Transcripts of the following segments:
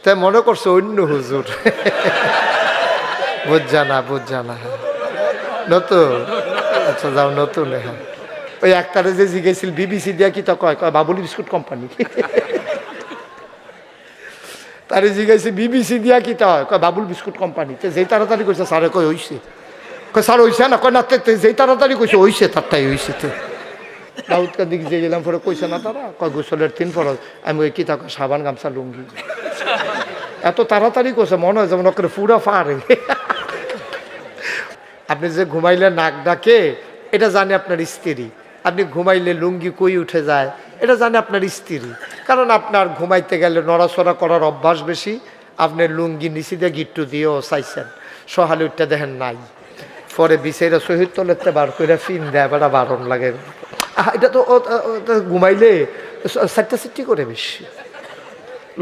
তাই মনে করছে অন্য হুজুর। বুঝজানা নতুন, আচ্ছা যাও নতুন। হ্যাঁ, ওই একটারে যে জিজ্ঞেছিল বিবিসি দিয়া কি তা কয়, কয় বাবুলি বিস্কুট কোম্পানি। তারে জিজ্ঞাসি বিবিসি দিয়া কি তা হয়, কয় বাবুল বিস্কুট কোম্পানি। যেই তাড়াতাড়ি কইছে স্যারে কয় হইছে, কয় স্যার হইছে না, কয় না যেই তাড়াতাড়ি কইছে হইছে তারটাই হইছে। দাউদকার দিকে যে গেলাম পরে কইছে না তারা, কয় গোসলের 3 ফরজ। আমি ওই কি তা সাবান গামছা লুঙ্গি। এত তাড়াতাড়ি কইছে মনে হয় যেমন ওকে পুরা ফাড়ে। আপনি যে ঘুমাইলে নাক ডাকে এটা জানে আপনার স্ত্রী, আপনি ঘুমাইলে লুঙ্গি কই উঠে যায় এটা জানে আপনার স্ত্রী। কারণ আপনার ঘুমাইতে গেলে নড়াচড়া করার অভ্যাস বেশি, আপনি লুঙ্গি নিচে দিয়ে গিট্টু দিয়েও চাইছেন, সহালে উঠতে দেখেন নাই, পরে বিছাইরা শহীদ তলেতে বার করে ফিন দেয়, বেটা বারণ লাগে। এটা তো ঘুমাইলে চারটা চিট্টি করে বেশি,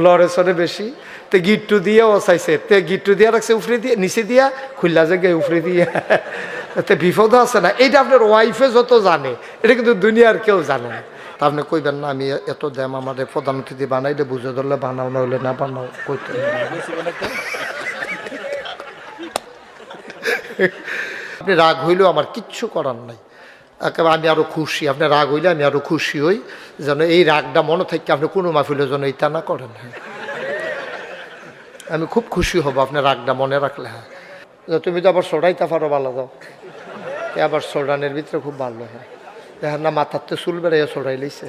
লড়ে চড়ে বেশি। তো গিট্টু দিয়ে ও চাইছে, তে গিট্টু দিয়া রাখছে উফরে দিয়ে, নিচে দিয়া খুললা জায়গায় উফরে দিয়ে। তে বিপদ আছে না। এইটা আপনার ওয়াইফে যত জানে, এটা কিন্তু দুনিয়ার কেউ জানে না। তা আপনি কইবেন না আমি এত দাম আমাদের প্রধান অতিথি বানাইলে বুঝে ধরলে বানাও, না হলে না বানাও, কইতে আপনি রাগ হইলেও আমার কিচ্ছু করার নাই, একেবারে আমি আরো খুশি। আপনি রাগ হইলে আমি আরো খুশি হই, যেন এই রাগটা মনে থাকে আপনি কোনো মাহফিলের জন্য এইটা না করেন। হ্যাঁ, আমি খুব খুশি হব আপনি রাগটা মনে রাখলে। হ্যাঁ, তুমি তো আবার সরাইতে পারো, ভালো যাও আবার সরানের ভিতরে খুব ভালো। হয় দেখেন না মাথার তো চুল বেড়াইয়া সরাই লইছে,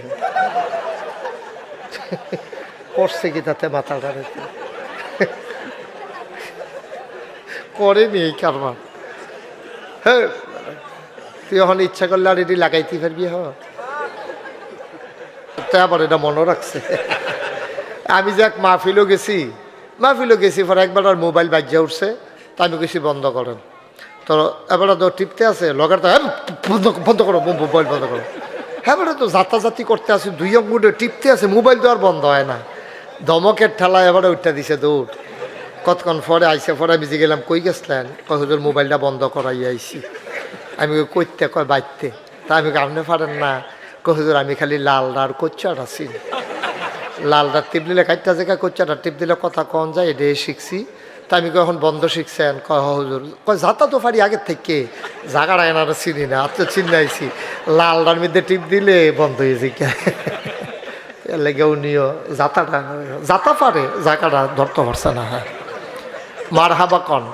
করছে কি তাতে মাথাটা করেনি এই কারবার। হ্যাঁ, তুই এখন ইচ্ছা করলে আর এটি লাগাইতে পারবি। হ তাই আবার এটা মনে রাখছে। আমি যে এক মাহফিলও গেছি পরে একবার আর মোবাইল বাজিয়া উঠছে, তা আমি গেছি বন্ধ করেন। তো এবার তো টিপতে আছে লগার, তো বন্ধ করো মোবাইল বন্ধ করো। হ্যাঁ বেটা তো যাতাযাতি করতে আছে, 2 আঙ্গুলে টিপতে আছে, মোবাইল তো আর বন্ধ হয় না। ধমকের ঠেলায় এবারে উঠতে দিছে দৌড়। কতক্ষণ পরে আইসে, পরে আমি যে গেলাম কই গেছিলেন, কয় হুজুর মোবাইলটা বন্ধ করাই আইসি। আমি কইতে কয় বাইতে, তা আমি আপনি পারেন না, কয় হুজুর আমি খালি লালটা আর কোচ্চাটা আছি, লালটা টিপ দিলে কাটটা জায়গা, কোচ্চাটা টিপ দিলে কথা কন যায়, এটা শিখছি। তা আমি এখন বন্ধ শিখছেন, কয় হুজুর, কয় যাতা তো পারি আগের থেকে, জায়গাটা এনার চিনি না, আত্ম চিন্নাইছি, লালটার মধ্যে টিপ দিলে বন্ধ হয়েছে। এর লেগে উনিও যাতা পারে, জায়গাটা ধরতে পারছে না। হ্যাঁ, মার হাবা কন।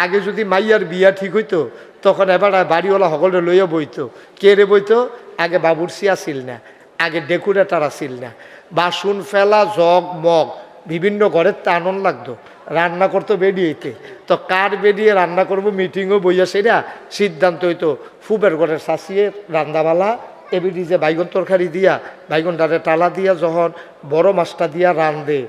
আগে যদি মাইয়ার বিয়া ঠিক হইতো তখন এবার বাড়িওয়ালা সকলে লইয়া বইতো। কে রে বইতো? আগে বাবুরসি আসিল না, আগে ডেকোরেটার আসিল না, বাসন ফেলা জগ মগ বিভিন্ন ঘরের তা আনন্দ লাগতো, রান্না করতো বেরিয়েতে। তো কার বেরিয়ে রান্না করবো মিটিংও বইয়া সেরা সিদ্ধান্ত হইতো ফুবের ঘরের শাসিয়ে রান্দাবালা এবিডি যে বাইগন তরকারি দিয়া বাইগনটারে টালা দিয়া যখন বড় মাছটা দিয়া রান্ধে,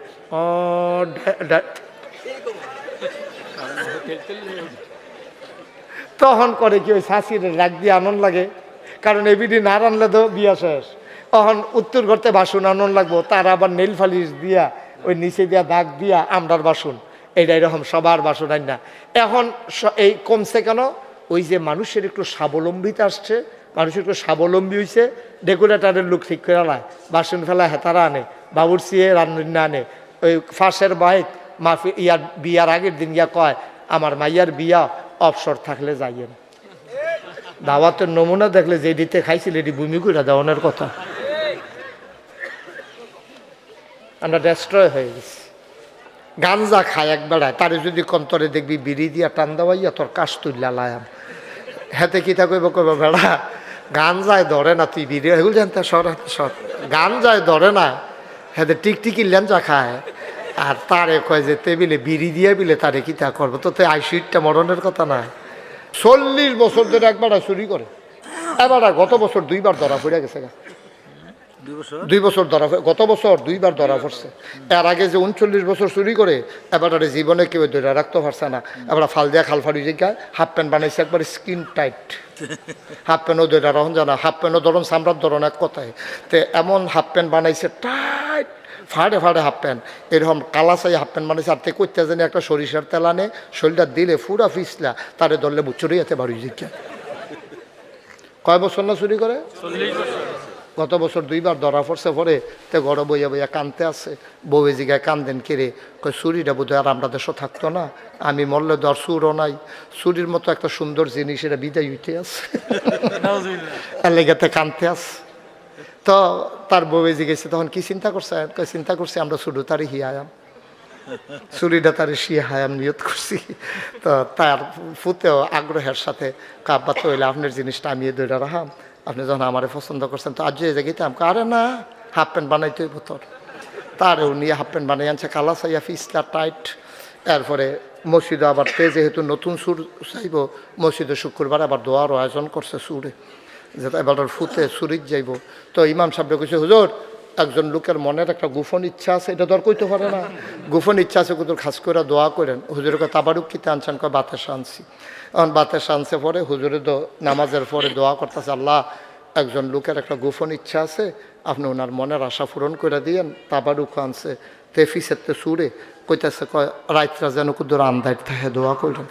তখন করে কি ওই শাশির রাগ দিয়ে আনন্দ লাগে, কারণ এবিডি না রানলে তো বিয়া শেষ। তখন উত্তর করতে বাসন আনন্দ লাগবো, তার আবার নেল ফালিশ দিয়া ওই নিচে দিয়া দাগ দিয়া আমরার বাসন, এইটা এরকম সবার বাসন আই না। এখন এই কমছে কেন? ওই যে মানুষের একটু স্বাবলম্বিতা আসছে, মানুষ একটু স্বাবলম্বী হয়েছে, ডেকোরেটারের লোক ঠিক করে আলায়, বাসন ফেলা হেতারা আনে, বাবুরচিয়ে রান্না আনে। ওই ফাঁসের বাইক মাফি ইয়ার বিয়ার আগের দিন গিয়া কয় আমার মাইয়ার বিয়া অবসর থাকলে যাইয়েন। দাওয়াতের নমুনা দেখলে যে দিতে খাইছিল এটি ভূমি করে দেওয়ানোর কথা। আমরা ডেস্ট্রয় হয়ে গেছি। গাঞ্জা খায় এক বেড়ায়, তারে যদি কন্তরে দেখবি বিড়ি দিয়া টান দেওয়াইয়া তোর কাশ তুললা লায়াম, হেতে কি তা কইব, কইব বেড়া গাঞ্জায় ধরে না, তুই বিড়ি এগুলো জানতে সর সর, গাঞ্জায় ধরে না, হেতে টিকটিকি লেঞ্জা খায়। আর তারে কয় যে টেবিলে বিড়ি দিয়ে বিলে তারে কি তা করবো, তো আইসিটটা মরণের কথা না। 40 বছর ধরে একবার চুরি করে, এবার গত বছর 2 বার ধরা পড়ে গেছে। 2 বছর ধরা, গত বছর 2 বার ধরা পড়ছে। এর আগে যে 39 বছর চুরি করে এবার জীবনে কেউ ধরে রাখতে পারছে না। এবার ফাল দিয়া খাল ফাড়ি জায়গায় হাফ প্যান্ট বানাইছে একবার স্কিন টাইট, হাফ প্যান্টও ধরে রহন জানা, হাফ প্যান্টও ধরুন চামড়ার ধরন এক কথায়। তো এমন হাফ প্যান্ট বানাইছে টাইট, ফাড়ে ফাড়ে হাফ প্যান্ট, এরকম কালা চাই হাফ প্যান্ট বানাইছে। আর তে করতে জানি একটা সরিষার তেল আনে, শরীরটা দিলে ফুরা ফিসলা, তারে ধরলে চুরি যেতে বাড়ি জিজ্ঞা। কয় বছর না চুরি করে? গত বছর 2 বার ধরা পড়ছে, পরে তে গড় বইয়া বইয়া কানতে আছে। বউয়ে জিগায় কান্দেন কিরে, কই চুরিটা বোধহয় আর আমরা দেশও থাকতো না, আমি মরলে ধর চুরও নাই, চুরির মতো একটা সুন্দর জিনিস এটা বিদায় হইতে আছে, এর লেগেতে কানতে আছে। তো তার বউয়ে জিগেছে তখন কি চিন্তা করছে, চিন্তা করছি আমরা শুধু তারই হিয়ায়াম, চুরিটা তারে শিয়া হায়াম নিয়ত করছি। তো তার ফুতেও আগ্রহের সাথে কাব্বা তো হইলে আপনার জিনিসটা আমি দৈরা রাখাম, আপনি যখন আমারে পছন্দ করছেন তো আজ যে গেতাম, আরে না হাফ প্যান্ট বানাইতে হইব তোর। তারও নিয়ে হাফ প্যান্ট বানাই আনছে, কালা চাইয়া ফিসটা টাইট। এরপরে মসজিদে আবার যেহেতু নতুন সুর চাইব, মসজিদে শুক্রবার আবার দোয়ার আয়োজন করছে সুরে, যেটা এবার ফুতে সুরিত যাইব। তো ইমাম সাহেব কইছে, হুজুর একজন লোকের মনের একটা গোপন ইচ্ছা আছে, এটা দর কইতে পারে না, গোপন ইচ্ছা আছে কুতুর খাস করে দোয়া করেন। হুজুরের কথা তাবারুক কিতে আনছেন, কয় বাতাস আনছি। এখন বাতাস আনছে পরে হুজুরে নামাজের পরে দোয়া করতেছে, আল্লাহ একজন লোকের একটা গোপন ইচ্ছা আছে, আপনি ওনার মনের আশা পূরণ করে দিয়েন। তাবারুক আনছে তেফিসেতে সুরে কইতেছে, কয় রাইতরা যেন কুদুর আন্দায় থাকে দোয়া করেন।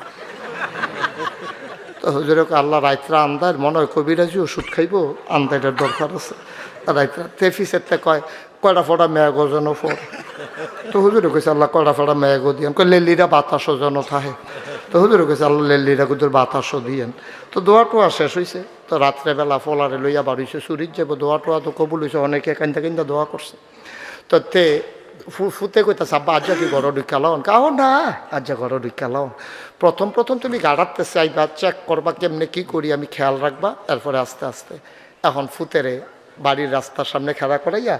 তো হুজুরে আল্লাহ রাইতরা আন্দায় মনে হয় কবিরাজি ওষুধ খাইব, আন্দাইটার দরকার আছে রাইতরা। তেফিসেতে কয় কয়টা ফোটা মেয়াগো যেন ফোর। তো হুজুরে কইছে আল্লাহ কয়টা ফোটা মেয়াগো দিয়েন, কয় লেলিরা বাতাসও যেন থাকে। তো হুজুরে কইছে আল্লাহ লেলিরা কুদুর বাতাসও দিয়েন। তো দোয়া টোয়া শেষ হয়েছে। তো রাত্রেবেলা ফলারে লইয়া বাড়িছে চুরির যাবো, দোয়া টোয়া তো কবুল হয়েছে, অনেকে কান্দা কান্দা দোয়া করছে। তো তে ফুতে কইতাছে আব্বা আজ্জা কি ঘর ঢুকা লাও, কাও না আজ্জা ঘর ঢুকা লাও। প্রথম তুমি গাড়াতে চাইবা, চেক করবা কেমনে কি করি আমি খেয়াল রাখবা, এরপরে আস্তে আস্তে। এখন ফুতেরে বাড়ির রাস্তার সামনে খেলা করাইয়া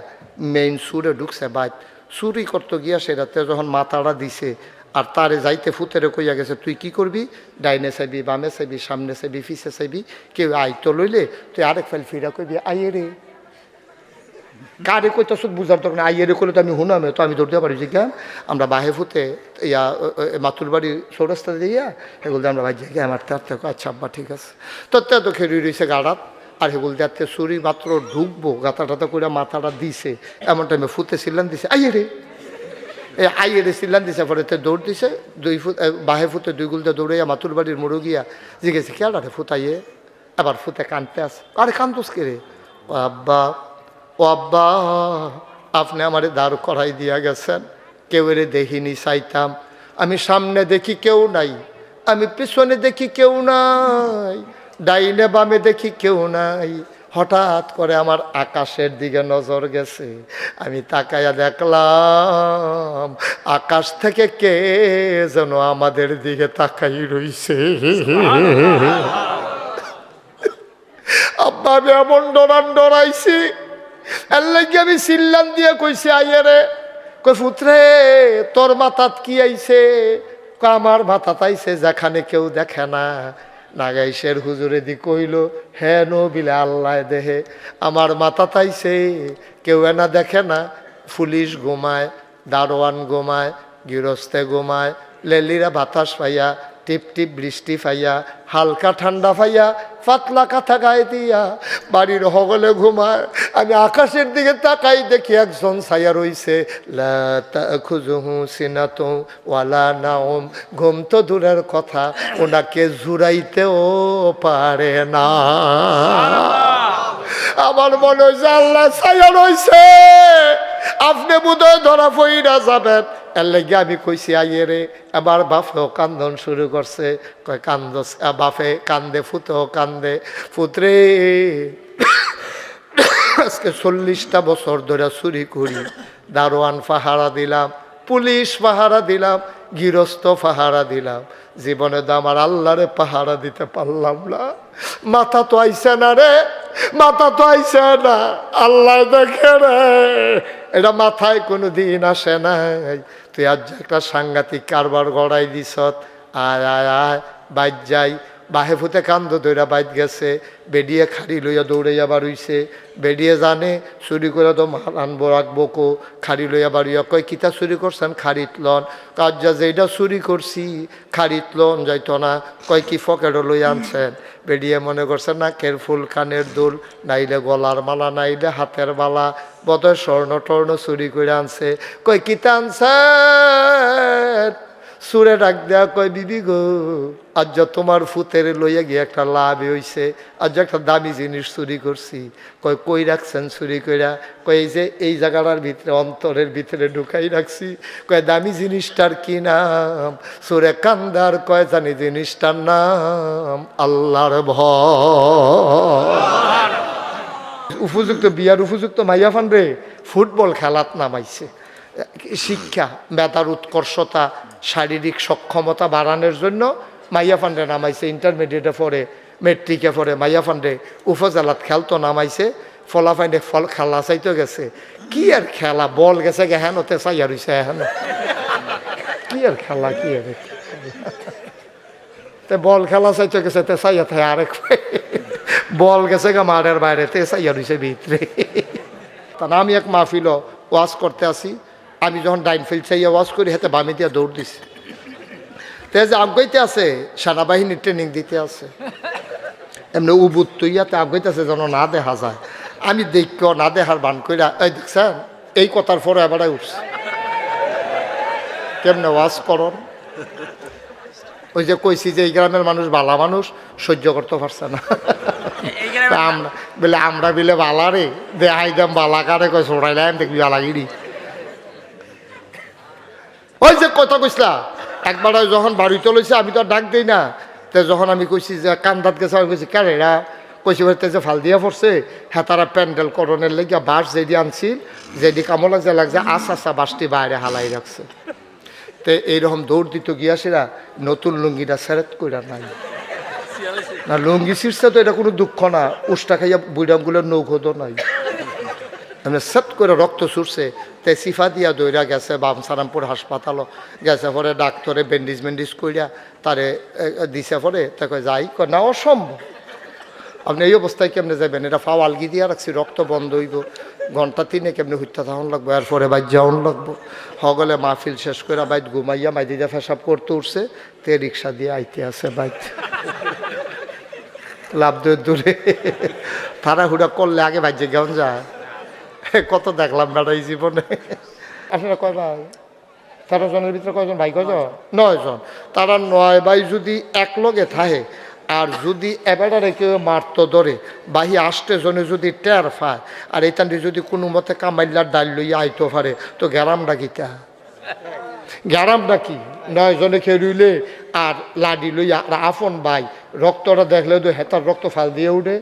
মেইন সুরে ঢুকছে বাইক, চুরি করতে গিয়া সেটাতে যখন মাথাটা দিছে আর তারে যাইতে ফুতেরে কইয়া গেছে, তুই কি করবি, ডাইনে চাইবি বামে চাইবি সামনে চাইবি ফিসে চাইবি, কেউ আইতো লইলে তুই আরেক ফাইল ফিরা কইবি আইয়ে রে। কারে কইতাছ বুঝার দরকার না, আইয়ে রে করলে তো আমি হুনামে, তো আমি ধরতে পারি যে কেন আমরা বাহে ফুতে ইয়া মাতুর বাড়ি চৌরাস্তা দিয়া এগুলো আমরা ভাই জায়গায় আমার তার থেকে। আচ্ছা আব্বা ঠিক আছে। তো তো খেলি রয়েছে গাড়াত, আর সেগুলো দেখতে চুরি মাত্র ঢুকবো গাতা টাতা করে মাথাটা দিছে, এমন টাইমে ফুতে সিল্লান দিছে আইয়ে রে, আইয়ে রে সিল্লান দিছে। পরে দৌড় দিছে 2 ফুট বাহে ফুতে 2 গুলতে দৌড়াইয়া মাতুর বাড়ির মোড়ো গিয়া জিগেছে খেয়াল রে ফুতাইয়ে। আবার ফুতে কানতে আস, আরে কান্দোস কে রে, ও আব্বা ও আব্বা আপনি আমারে দাঁড় করাই দিয়া গেছেন, কেউ রে দেখিনি চাইতাম, আমি সামনে দেখি কেউ নাই, আমি পিছনে দেখি কেউ নাই, ডাইনে বামে দেখি কেউ নাই, হঠাৎ করে আমার আকাশের দিকে নজর গেছে, আমি তাকাইয়া দেখলাম আকাশ থেকে কে যেন আমাদের দিকে তাকাই রইছে। আব্বা আমি এমন ডরাইছি, এর লাগে আমি সিল্লান দিয়ে কইছি আইয়ে রে, কই ফুতরে তোর মাথাত কি আইছে, আমার মাথাত আইছে যেখানে কেউ দেখে না। নাগাইশের হুজুরে দি কইল, হ্যাঁ নবিলে আল্লাহ দেহে আমার মাথাত আইছে, কেউ এনা দেখে না, পুলিশ ঘুমায়, দারোয়ান ঘুমায়, গৃহস্থে ঘুমায়, লেলিরা বাতাস পাইয়া, টিপ টিপ বৃষ্টি পাইয়া, হালকা ঠান্ডা পাইয়া, পাতলা কাঁথা গায়ে দিয়া বাড়ির হগলে ঘুমায়। আমি আকাশের দিকে তাকাই দেখি একজন ছায়া রইছে, লা তাখুযুহু সিনাতুন ওয়ালা নাওম, ঘুম তো দূরের কথা ওনাকে জুড়াইতেও পারে না। আমার মনে হয়েছে আল্লাহ ছায়া রইছে, আপনি বোধহয় ধরা পইরা যাবেন। এর লেগে আমি কইছি আইয়ে রে। এবার বাপেও কান্দন শুরু করছে, কয় কান্দ, বাপে কান্দে ফুতেও কান্দে, ফুতরে আজকে 40টা বছর ধরে চুরি করি, দারোয়ান পাহারা দিলাম, পুলিশ পাহারা দিলাম, গৃহস্থ পাহারা দিলাম, জীবনে তো আমার আল্লাহরে পাহারা দিতে পারলাম না। মাথা তো আইসে না রে, মাথা তো আইসে না, আল্লাহ দেখে রে, এটা মাথায় কোনো দিন আসে নাই। তুই আজ একটা সাংঘাতিক কারবার গড়াই দিস, আয় আয় আয় বাইর যাই। বাহে ফুতে কান্দ দইরা বাইত গেছে, বেডিয়ে খাড়ি লইয়া দৌড়াইয়া বাড়ুইছে, বেডিয়ে জানে চুরি করে তো মাল আনবো রাখবো কো, খাড়ি লইয়া বাড়ুইয়া কয় কিতা চুরি করছেন, খাড়িত লন, কাজ যা যেটা চুরি করছি খাড়িত লন যাইতো না, কয় কি ফকেটও লইয়া আনছেন। বেডিয়ে মনে করছেন নাকের ফুল, কানের দুল, নাইলে গলার মালা, নাইলে হাতের মালা, বোধহয় স্বর্ণ টর্ণ চুরি করে আনছে। কয় কিতা আনছেন, সুরে ডাক দেয়া কয়, বিবি গো, আজ যা তোমার ফুতের লইয়া গিয়ে একটা লাভ হইছে, আজ একটা দামি জিনিস চুরি করছি। কয় কই রাখছেন চুরি কইরা? কয় এই যে এই জায়গাটার ভিতরে, অন্তরের ভিতরে ঢুকাই রাখছি। কয় দামি জিনিসটার কি নাম? সুরে কান্দার কয়, জানি জিনিসটার নাম আল্লাহর ভয়। উপযুক্ত বিয়ার উপযুক্ত মাইয়া ফান্ডে ফুটবল খেলাত নামাইছে। শিক্ষা, মেধার উৎকর্ষতা, শারীরিক সক্ষমতা বাড়ানোর জন্য মাইয়া ফান্ডে নামাইছে। ইন্টারমিডিয়েটে পড়ে, মেট্রিকে পড়ে মাইয়া ফান্ডে উপজেলাত খেলতো নামাইছে। ফলাফাইনে ফল খেলা চাইতে গেছে। কি আর খেলা, বল গেছে গে হেন ওতে চাইয়া রইছে হেন। কি আর খেলা, কি আর তে বল খেলা চাইতে গেছে, তে চাইয়া থাকে আরেক বল গেছে গা মাঠের বাইরে, তে চাইয়া রইছে ভিতরে। তা আমি এক মাহফিল ওয়াজ করতে আসি, আমি যখন ডাইন ফিল্ড চাইয়া ওয়াজ করি, হাতে বামে দিয়া দৌড় দিছি। তে যে আগাইতে আছে, সেনাবাহিনীর ট্রেনিং দিতে আছে, এমনি উবুত তুইয়াতে আগাইতে আছে যেন না দেখা যায়। আমি দেখ না দেখার বান কইরা, এই দেখছেন এই কথার পরে এবারে উঠছে। কেমনে ওয়াজ করন? ওই যে কইছি যে এই গ্রামের মানুষ বালা মানুষ, সহ্য করতে পারছে না। আমরা বলে, আমরা বিলে বালা রে, দেখাই দাম বালা কারে কয় ছোড়াইলাম, দেখবি বালাগিরি। ওই যে কথা কইসলা একবার যখন বাড়িতে লইছে, আমি তো আর ডাক দিই না। তো যখন আমি কইছি যে কান্দাত গেছে, আমি কইছি কারেরা, কইছি বলতে যে ফাল দিয়া পড়ছে, হ্যাঁ তারা প্যান্ডেল করণের লেগে বাস যেদি আনছিল, যেদি কামো লাগছে লাগছে আশা বাসটি বাইরে হালাই রাখছে। তো এইরকম দৌড় দিত গিয়াসিরা, নতুন লুঙ্গিটা সেরেত কইরা নাই না, লুঙ্গি ছিঁড়ছে তো এটা কোনো দুঃখ না, উষ্টা খাইয়া বুড়ামগুলোর নৌকোদও নাই, মানে সেট করে রক্ত ছুটছে। তে সিফা দিয়া দৌড়া গেছে বামসারামপুর হাসপাতালও গেছে, পরে ডাক্তারে ব্যান্ডেজ ম্যান্ডেজ কইরা তারে দিছে। পরে তাকে যাই না, অসম্ভব, আপনি এই অবস্থায় কেমনে যাবেন? এটা ফাও আলগি দিয়া রাখছি, রক্ত বন্ধ হইব, ঘন্টা 3 কেমনে হত্যা থাকুন লাগবো, এরপরে বাইর যাওয়ান লাগবো। হগলে মাহফিল শেষ করে বাইত ঘুমাইয়া মাইদিদা ফেসাব করতে উঠছে, তে রিক্সা দিয়ে আইতে আছে বাইত। লাভ দূরে তাড়াহুড়া করলে আগে ভাইজে কেমন যায়। কত দেখলাম বেড়া এই জীবনে। আপনারা কয় ভাই? 13 জনের ভিতরে কয়জন ভাই? কয়জন? 9 জন। তারা 9 ভাই যদি এক লগে থাকে, আর যদি এবারে কেউ মারত ধরে, বাহি 8 জনে যদি টের পায়, আর এইখানটি যদি কোনো মতে কামাইলার ডাল লইয়া আইতো পারে, তো গ্যারামটা কিতা? গ্যারামটা কি? 9 জনে খেয়ে রইলে আর লাডি লইয়া, আর আফন ভাই রক্তটা দেখলে তো হেতার রক্ত ফাল দিয়ে উঠে।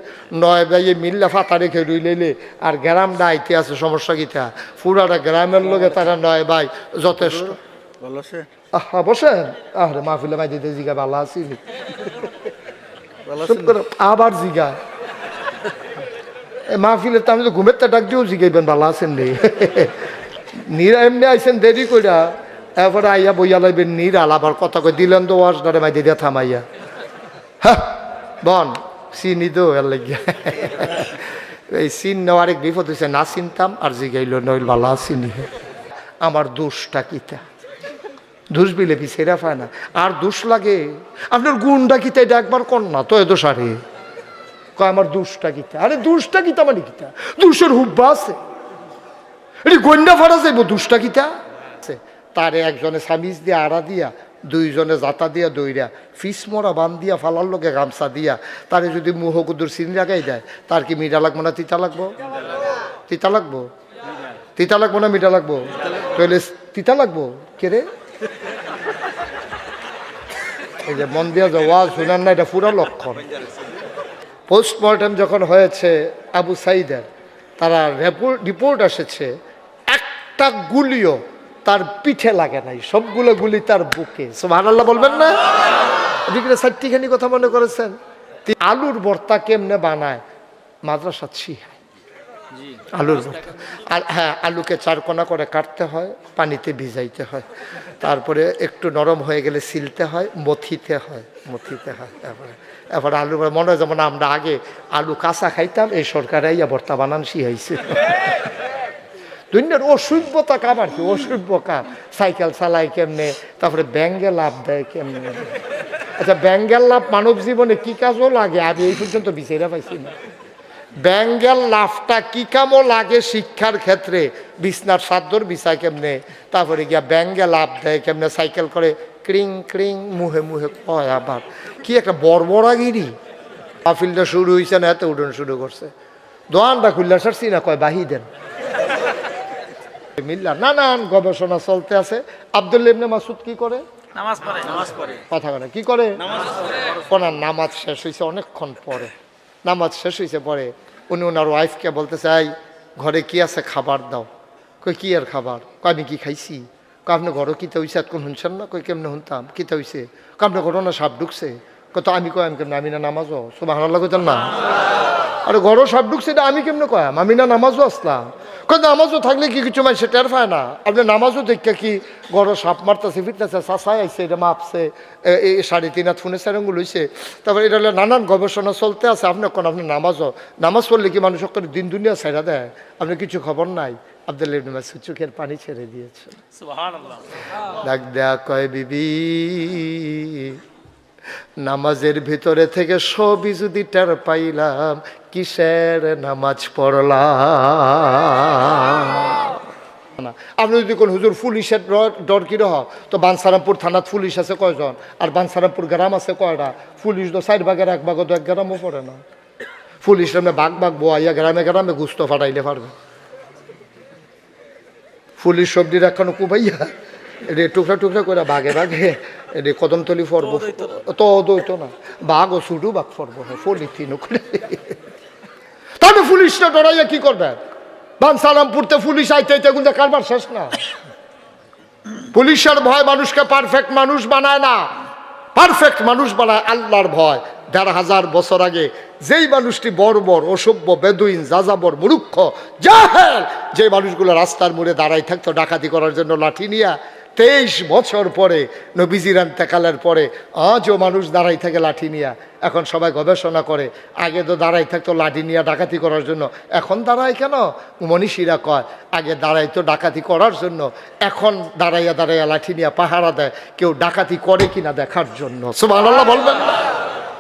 9 ভাইয়ে মিল্লা ফাতারে খেয়ে রইলে আর গ্রামটা আইতে আছে, সমস্যা কিতা? পুরাটা গ্রামের লোকে তারা 9 ভাই যথেষ্ট। আহা বসেন, আরে মাহফিলে মাই দিতে জিগা ভালো আছি, আবার জিগা মাহফিলে তো আমি তো ঘুমের তা ডাক দিয়েও জিগাইবেন ভালো আছেন রে। নিরা এমনি আইসেন দেরি কইরা, এরপরে আইয়া বইয়া লাইবেন নিরাল, আবার কথা কই দিলেন তো ওয়াজ ধরে মাই দিদি থামাইয়া, হ্যাঁ বন চিনি তো এর লাগিয়া। এই চিন নেওয়ার এক বিপদ হয়েছে, না চিনতাম আর জিগাইল নইল ভালো আছিনি। আমার দোষটা কিতা? দোষ বিলে পিছেরা পায় না, আর দোষ লাগে আপনার গুণটা কিতা, এটা একবার কর না তো, এ দোষ আরে কয় আমার দোষটা কিতা? আরে দোষটা কিতা মানে কিতা? দোষের হুব্বা আছে, এটি গন্যা ফাড়া যাইব, দোষটা কিতা? তারে একজনে সামিজ দিয়া আড়া দিয়া, 2 জনে জাতা দিয়া দইরা, ফিস মরা বান দিয়া, ফালার লোকে গামছা দিয়া, তারে যদি মুহকুদুর চিনি লাগাই দেয়, তার কি মিঠা লাগবো না তিতা লাগবো? তিতা লাগবো? তিতা লাগবো না মিঠা লাগবো? তাহলে তিতা লাগবো কে রে? এই যে মন দিয়া যাওয়া শুনেন না, এটা পুরো লক্ষণ। পোস্টমর্টম যখন হয়েছে আবু সাইদের, তারা রিপোর্ট এসেছে একটা গুলিও তার পিঠে লাগে নাই, সবগুলো গুলি তার বুকে। সুবহানাল্লাহ বলবেন না? এদিকে 4টিখানি কথা মনে করেছেন। আলুর ভর্তা কেমনে বানায়? মাদ্রাসা শিখায় আলুর ভর্তা। আর হ্যাঁ, আলুকে 4 কোনা করে কাটতে হয়, পানিতে ভিজাইতে হয়, তারপরে একটু নরম হয়ে গেলে সিলতে হয়, মথিতে হয়। এরপরে আলু মনে হয় যেমন আমরা আগে আলু কাঁচা খাইতাম, এই সরকারে ইয়া ভর্তা বানান শিখাইছে। দুনিয়ার অসভ্যতা কাম আর কি, অসভ্য কাম। সাইকেল চালায় কেমনে, তারপরে ব্যাঙ্গে লাভ দেয় কেমনে। আচ্ছা, ব্যাঙ্গের লাভ মানব জীবনে কি কাজও লাগে আমি এই পর্যন্ত বিচাইরা পাইছি না। ব্যাঙ্গের লাভটা কি কামও লাগে শিক্ষার ক্ষেত্রে, বিছনার সাদ্দর বিছায় কেমনে, তারপরে গিয়া ব্যাঙ্গে লাভ দেয় কেমনে, সাইকেল করে ক্রিং ক্রিং মুহে মুহে কয় আবার কি একটা বর্বরাগিরি। মাহফিলটা শুরু হয়েছে না, এত উঠোন শুরু করছে, দোয়ানটা খুললা সারছি না, কয় বাহি দেন। মিল্লা নানান গবেষণা চলতে আছে। আব্দুল্লাহ ইবনে মাসউদ কি করে? নামাজ পড়ে। কথা বলে কি করে? ওনার নামাজ শেষ হয়েছে অনেকক্ষণ পরে, নামাজ শেষ হয়েছে পরে উনি ওনার ওয়াইফকে বলতে চাই ঘরে কি আছে খাবার দাও। কই কি আর খাবার? কয় আমি কি খাইছি? কয় আপনি ঘরও কিতে হয়েছে এতক্ষণ শুনছেন না? কই কেমনে শুনতাম কিতে হয়েছে? কয় আপনার ঘটনা সাপ ঢুকছে? কত আমি কয়াম কেমনে? আমি না নামাজও সুবহানাল্লাহ কইতেন না? আরে ঘরও সাপ ঢুকছে এটা আমি কেমনে কয়াম? আমি না নামাজও আসলাম। কয় নামাজও থাকলে কি কিছু মানুষ টের পায় না? আপনি নামাজও দেখে কি ঘরও সাপ মারতেছে ফিরতেছে, চাষাই আইসে এটা মাপছে, এই 3.5 হাত ফোনে স্যারেঙ্গুল হয়েছে। তারপরে এটা নানান গবেষণা চলতে আছে। আপনি কোন আপনি নামাজও নামাজ পড়লে কি মানুষ দিন দুনিয়া ছেড়া দেয়? আপনি কিছু খবর নাই। আব্দুল্লাহ ইবনে মাসউদ চোখের পানি ছেড়ে দিয়েছে। সুবহানাল্লাহ। ডাক দেয়া কয় বিবি নামাজের ভিতরে থেকে সবই যদি টের পাইলাম, কিসের নামাজ পড়লাম? আপনি যদি কোন হুজুর পুলিশের ডর কি রহ, তো বানসারামপুর থানাত পুলিশ আছে কয়জন? আর বানসারামপুর গ্রাম আছে কয়টা? পুলিশ তো 4 ভাগের 1 ভাগও তো 1 গ্রামও পড়ে না। পুলিশ এমনি বাঘ বাঘ বোয়াইয়া গ্রামে গ্রামে গুস্ত ফাটাইলে পারবে। পুলিশ সবজির এখনো কুবাইয়া এটা টুকরা টুকরা করে বাঘে বাঘে এটা কদমতলি ফরব তো দইতো না, বাঘ ও ছুটু বাঘ ফরব পলিথিন করে। তাহলে পুলিশটা ডরাইয়া কি করবে? বানসালামপুরতে পুলিশ আইতে আইতে কিন্তু কারবার শেষ না। পুলিশের ভয় মানুষকে পারফেক্ট মানুষ বানায় না, পারফেক্ট মানুষ বানায় আল্লাহর ভয়। 1500 বছর আগে যেই মানুষটি বর্বর, অসভ্য, বেদুইন, যাযাবর, মূর্খ, জাহেল, যে মানুষগুলো রাস্তার মোড়ে দাঁড়াই থাকতো ডাকাতি করার জন্য লাঠি নিয়া, 23 বছর পরে নবীজির ইন্তেকালের পরে আজও মানুষ দাঁড়াই থাকে লাঠি নিয়া। এখন সবাই গবেষণা করে আগে তো দাঁড়াই থাকতো লাঠি নিয়ে ডাকাতি করার জন্য, এখন দাঁড়ায় কেন? মনীষীরা কয় আগে দাঁড়াইতো ডাকাতি করার জন্য, এখন দাঁড়াইয়া দাঁড়াইয়া লাঠি নিয়ে পাহারা দেয় কেউ ডাকাতি করে কিনা দেখার জন্য। সুবহানাল্লাহ বলবেন?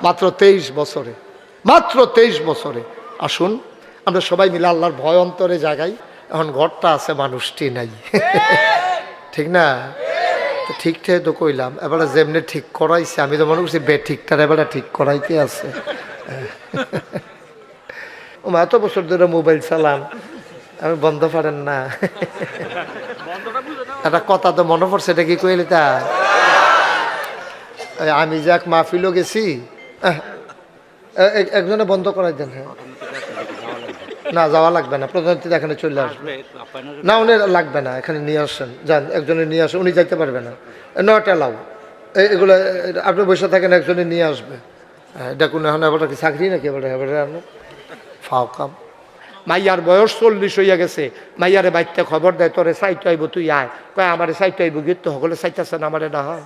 মাত্র 23 বছরে, মাত্র 23 বছরে। আসুন আমরা সবাই মিলে আল্লাহর ভয় অন্তরে জাগাই। এখন ঘরটা আছে, মানুষটি নাই। ঠিক না? তো ঠিকঠাক তো কইলাম, এবারে যেমনি ঠিক করাইছে আমি তো মনে করছি বে ঠিকঠাক এবারে ঠিক করাইতে আছে। ও এত বছর ধরে মোবাইল চালাম, আমি বন্ধ পারেন না। একটা কথা তো মনে পড়ছে, এটা কি কইলি তা? আমি যাক মাহফিলও গেছি, একজনে বন্ধ করাই দেন। হ্যাঁ না যাওয়া লাগবে না, প্রধানমন্ত্রী এখানে চলে আসবে না, উনি লাগবে না, এখানে নিয়ে আসেন, যান একজনে নিয়ে আসেন, উনি যাইতে পারবে না, নট অ্যালাউ এগুলো। আপনি বসে থাকেন, একজনে নিয়ে আসবে। এটা কোনো এখন এবার কি চাকরি নাকি? এবারে এবারে ফাও কাম। মাইয়ার বয়স 40 হইয়া গেছে, মাইয়ারে বাইতে খবর দেয় তোরে চাইতে আইব, তুই আয়। কয় আমারে চাইতে আইব, গীত তো সকলে চাইতেছেন, আমারে ডাহা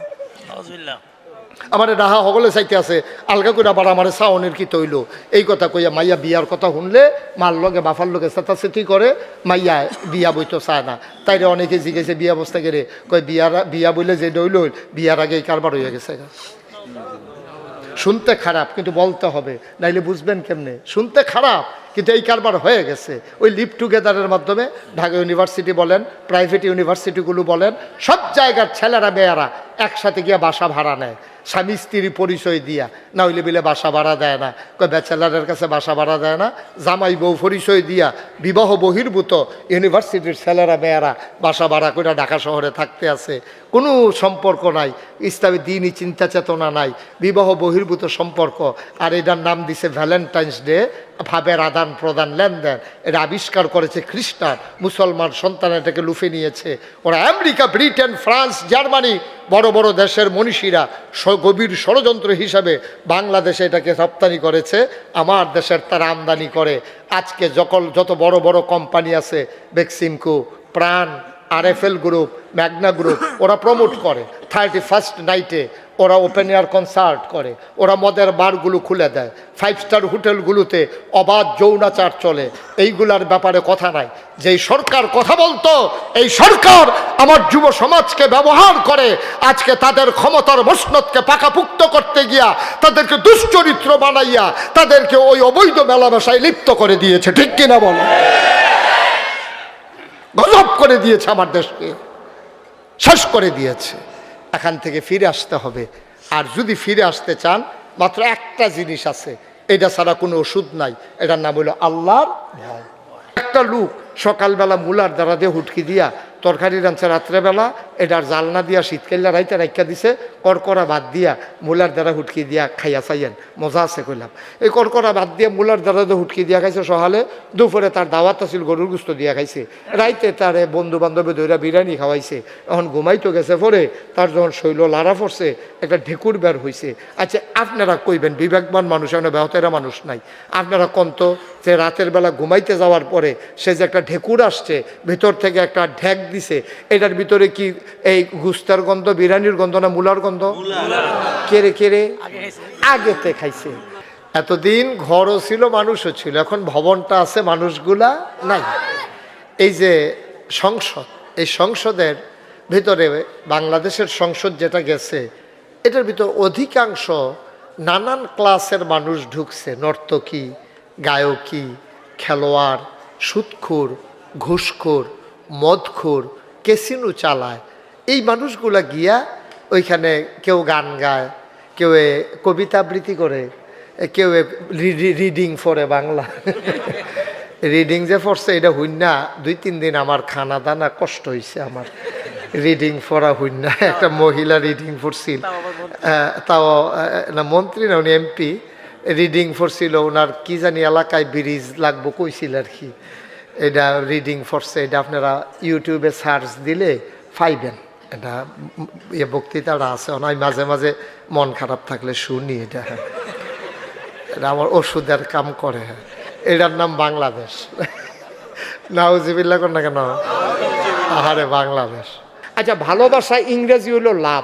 আমারে ডাহা সকলে চাইতে আছে, আলগা করে আবার আমারে চাওনের কি তৈল। এই কথা কইয়া মাইয়া বিয়ার কথা শুনলে মার লগে বাফার লগে চেতাচেতি করে, মাইয়া বিয়া বইতো চায় না। তাইরে অনেকে জিজ্ঞেসে বিয়া বস্তা গেলে, কয় বিয়া বইলে যে ডইল বিয়ার আগে কারবার হইয়া গেছে। শুনতে খারাপ কিন্তু বলতে হবে, নাইলে বুঝবেন কেমনে? শুনতে খারাপ কিন্তু এই কারবার হয়ে গেছে। ওই লিভ টুগেদারের মাধ্যমে ঢাকা ইউনিভার্সিটি বলেন, প্রাইভেট ইউনিভার্সিটিগুলো বলেন, সব জায়গার ছেলেরা মেয়েরা একসাথে গিয়ে বাসা ভাড়া নেয়, স্বামী স্ত্রী পরিচয় দিয়া, না হইলে বিলে বাসা ভাড়া দেয় না। কয় ব্যাচেলারের কাছে বাসা ভাড়া দেয় না, জামাই বউ পরিচয় দিয়া বিবাহ বহির্ভূত ইউনিভার্সিটির ছেলেরা মেয়েরা বাসা ভাড়া করে ঢাকা শহরে থাকতে আছে। কোনো সম্পর্ক নাই, ইসলামী দিনই চিন্তা চেতনা নাই, বিবাহ বহির্ভূত সম্পর্ক। আর এটার নাম দিছে ভ্যালেন্টাইন্স ডে, ভাবের আদান প্রদান লেনদেন। এটা আবিষ্কার করেছে খ্রিস্টান, মুসলমান সন্তান এটাকে লুফে নিয়েছে। ওরা আমেরিকা, ব্রিটেন, ফ্রান্স, জার্মানি, বড় বড় দেশের মনীষীরা গভীর ষড়যন্ত্র হিসাবে বাংলাদেশে এটাকে রপ্তানি করেছে, আমার দেশের তারা আমদানি করে। আজকে যত বড় বড় কোম্পানি আছে, বেক্সিমকো, প্রাণ, RFL গ্রুপ, ম্যাগনা গ্রুপ, ওরা প্রমোট করে। 31st নাইটে ওরা ওপেন এয়ার কনসার্ট করে, ওরা মদের বারগুলো খুলে দেয়, 5 স্টার হোটেলগুলোতে অবাধ যৌনাচার চলে। এইগুলার ব্যাপারে কথা নাই। যেই সরকার কথা বলতো, এই সরকার আমার যুব সমাজকে ব্যবহার করে আজকে তাদের ক্ষমতার মসনদকে পাকাপুক্ত করতে গিয়া তাদেরকে দুশ্চরিত্র বানাইয়া তাদেরকে ওই অবৈধ মেলামেশায় লিপ্ত করে দিয়েছে। ঠিক কিনা বল? গজব করে দিয়েছে, আমার দেশকে শেষ করে দিয়েছে। এখান থেকে ফিরে আসতে হবে। আর যদি ফিরে আসতে চান মাত্র একটা জিনিস আছে, এটা ছাড়া কোনো ওষুধ নাই, এটার নাম হলো আল্লাহর ভয়। একটা লোক সকালবেলা মূলার দ্বারা দিয়ে হুটকি দিয়া তরকারি রাঁধছে রাত্রেবেলা, এটার জালনা দিয়া শীতকাল্লা রাইতে রাখা দিছে, করকরা ভাত দিয়া মূলার দ্বারা হুটকি দিয়া খাইয়া চাইয়েন, মজা আছে কইলাম। এই করকরা ভাত দিয়ে মূলার দ্বারা দিয়ে হুটকি দিয়া খাইছে সকালে, দুপুরে তার দাওয়াত আছিল গরুর গুস্ত দিয়া খাইছে, রাইতে তারে বন্ধু বান্ধবে দইরা বিরিয়ানি খাওয়াইছে, এখন ঘুমাইতো গেছে পরে তার যখন শৈল লাড়া পড়ছে একটা ঢেকুর বের হয়েছে। আচ্ছা আপনারা কইবেন বিবেকবান মানুষ, এমন বেহতেরা মানুষ নাই, আপনারা কন্ত যে রাতের বেলা ঘুমাইতে যাওয়ার পরে সে যে একটা ঢেকুর আসছে ভিতর থেকে একটা ঢেক দিছে, এটার ভিতরে কি এই গুস্তার গন্ধ, বিরিয়ানির গন্ধ না মূলার গন্ধ? কেড়ে কেড়ে আগেতে খাইছে। এতদিন ঘরও ছিল মানুষও ছিল, এখন ভবনটা আছে মানুষগুলা নাই। এই যে সংসদ, এই সংসদের ভিতরে বাংলাদেশের সংসদ যেটা গেছে, এটার ভিতর অধিকাংশ নানান ক্লাসের মানুষ ঢুকছে, নর্তকী, গায়কী, খেলোয়াড়, সুদখোর, ঘুষখোর, মদখোর, ক্যাসিনো চালায়। এই মানুষগুলা গিয়া ওইখানে কেউ গান গায়, কেউ কবিতা আবৃত্তি করে, কেউ রিডিং পড়ে বাংলা। রিডিং যে পড়ছে এটা হইনা 2-3 দিন আমার খানা দানা কষ্ট হয়েছে আমার, রিডিং পড়া হইনা। একটা মহিলা রিডিং পড়ছিল, তাও না মন্ত্রী না, উনি এমপি, রিডিং পড়ছিল, ওনার কি জানি এলাকায় ব্রিজ লাগবো কইছিল আর কি, এটা রিডিং পড়ছে। এটা আপনারা ইউটিউবে সার্চ দিলে পাইবেন, এটা বক্তৃতাটা আছে। আমি মাঝে মাঝে মন খারাপ থাকলে শুনি, এটা এটা আমার ওষুধের কাম করে। এটার নাম বাংলাদেশ। নাউজিবিল্লাহ কর না কেন? আহারে বাংলাদেশ। আচ্ছা, ভালোবাসা ইংরেজি হইল লাভ,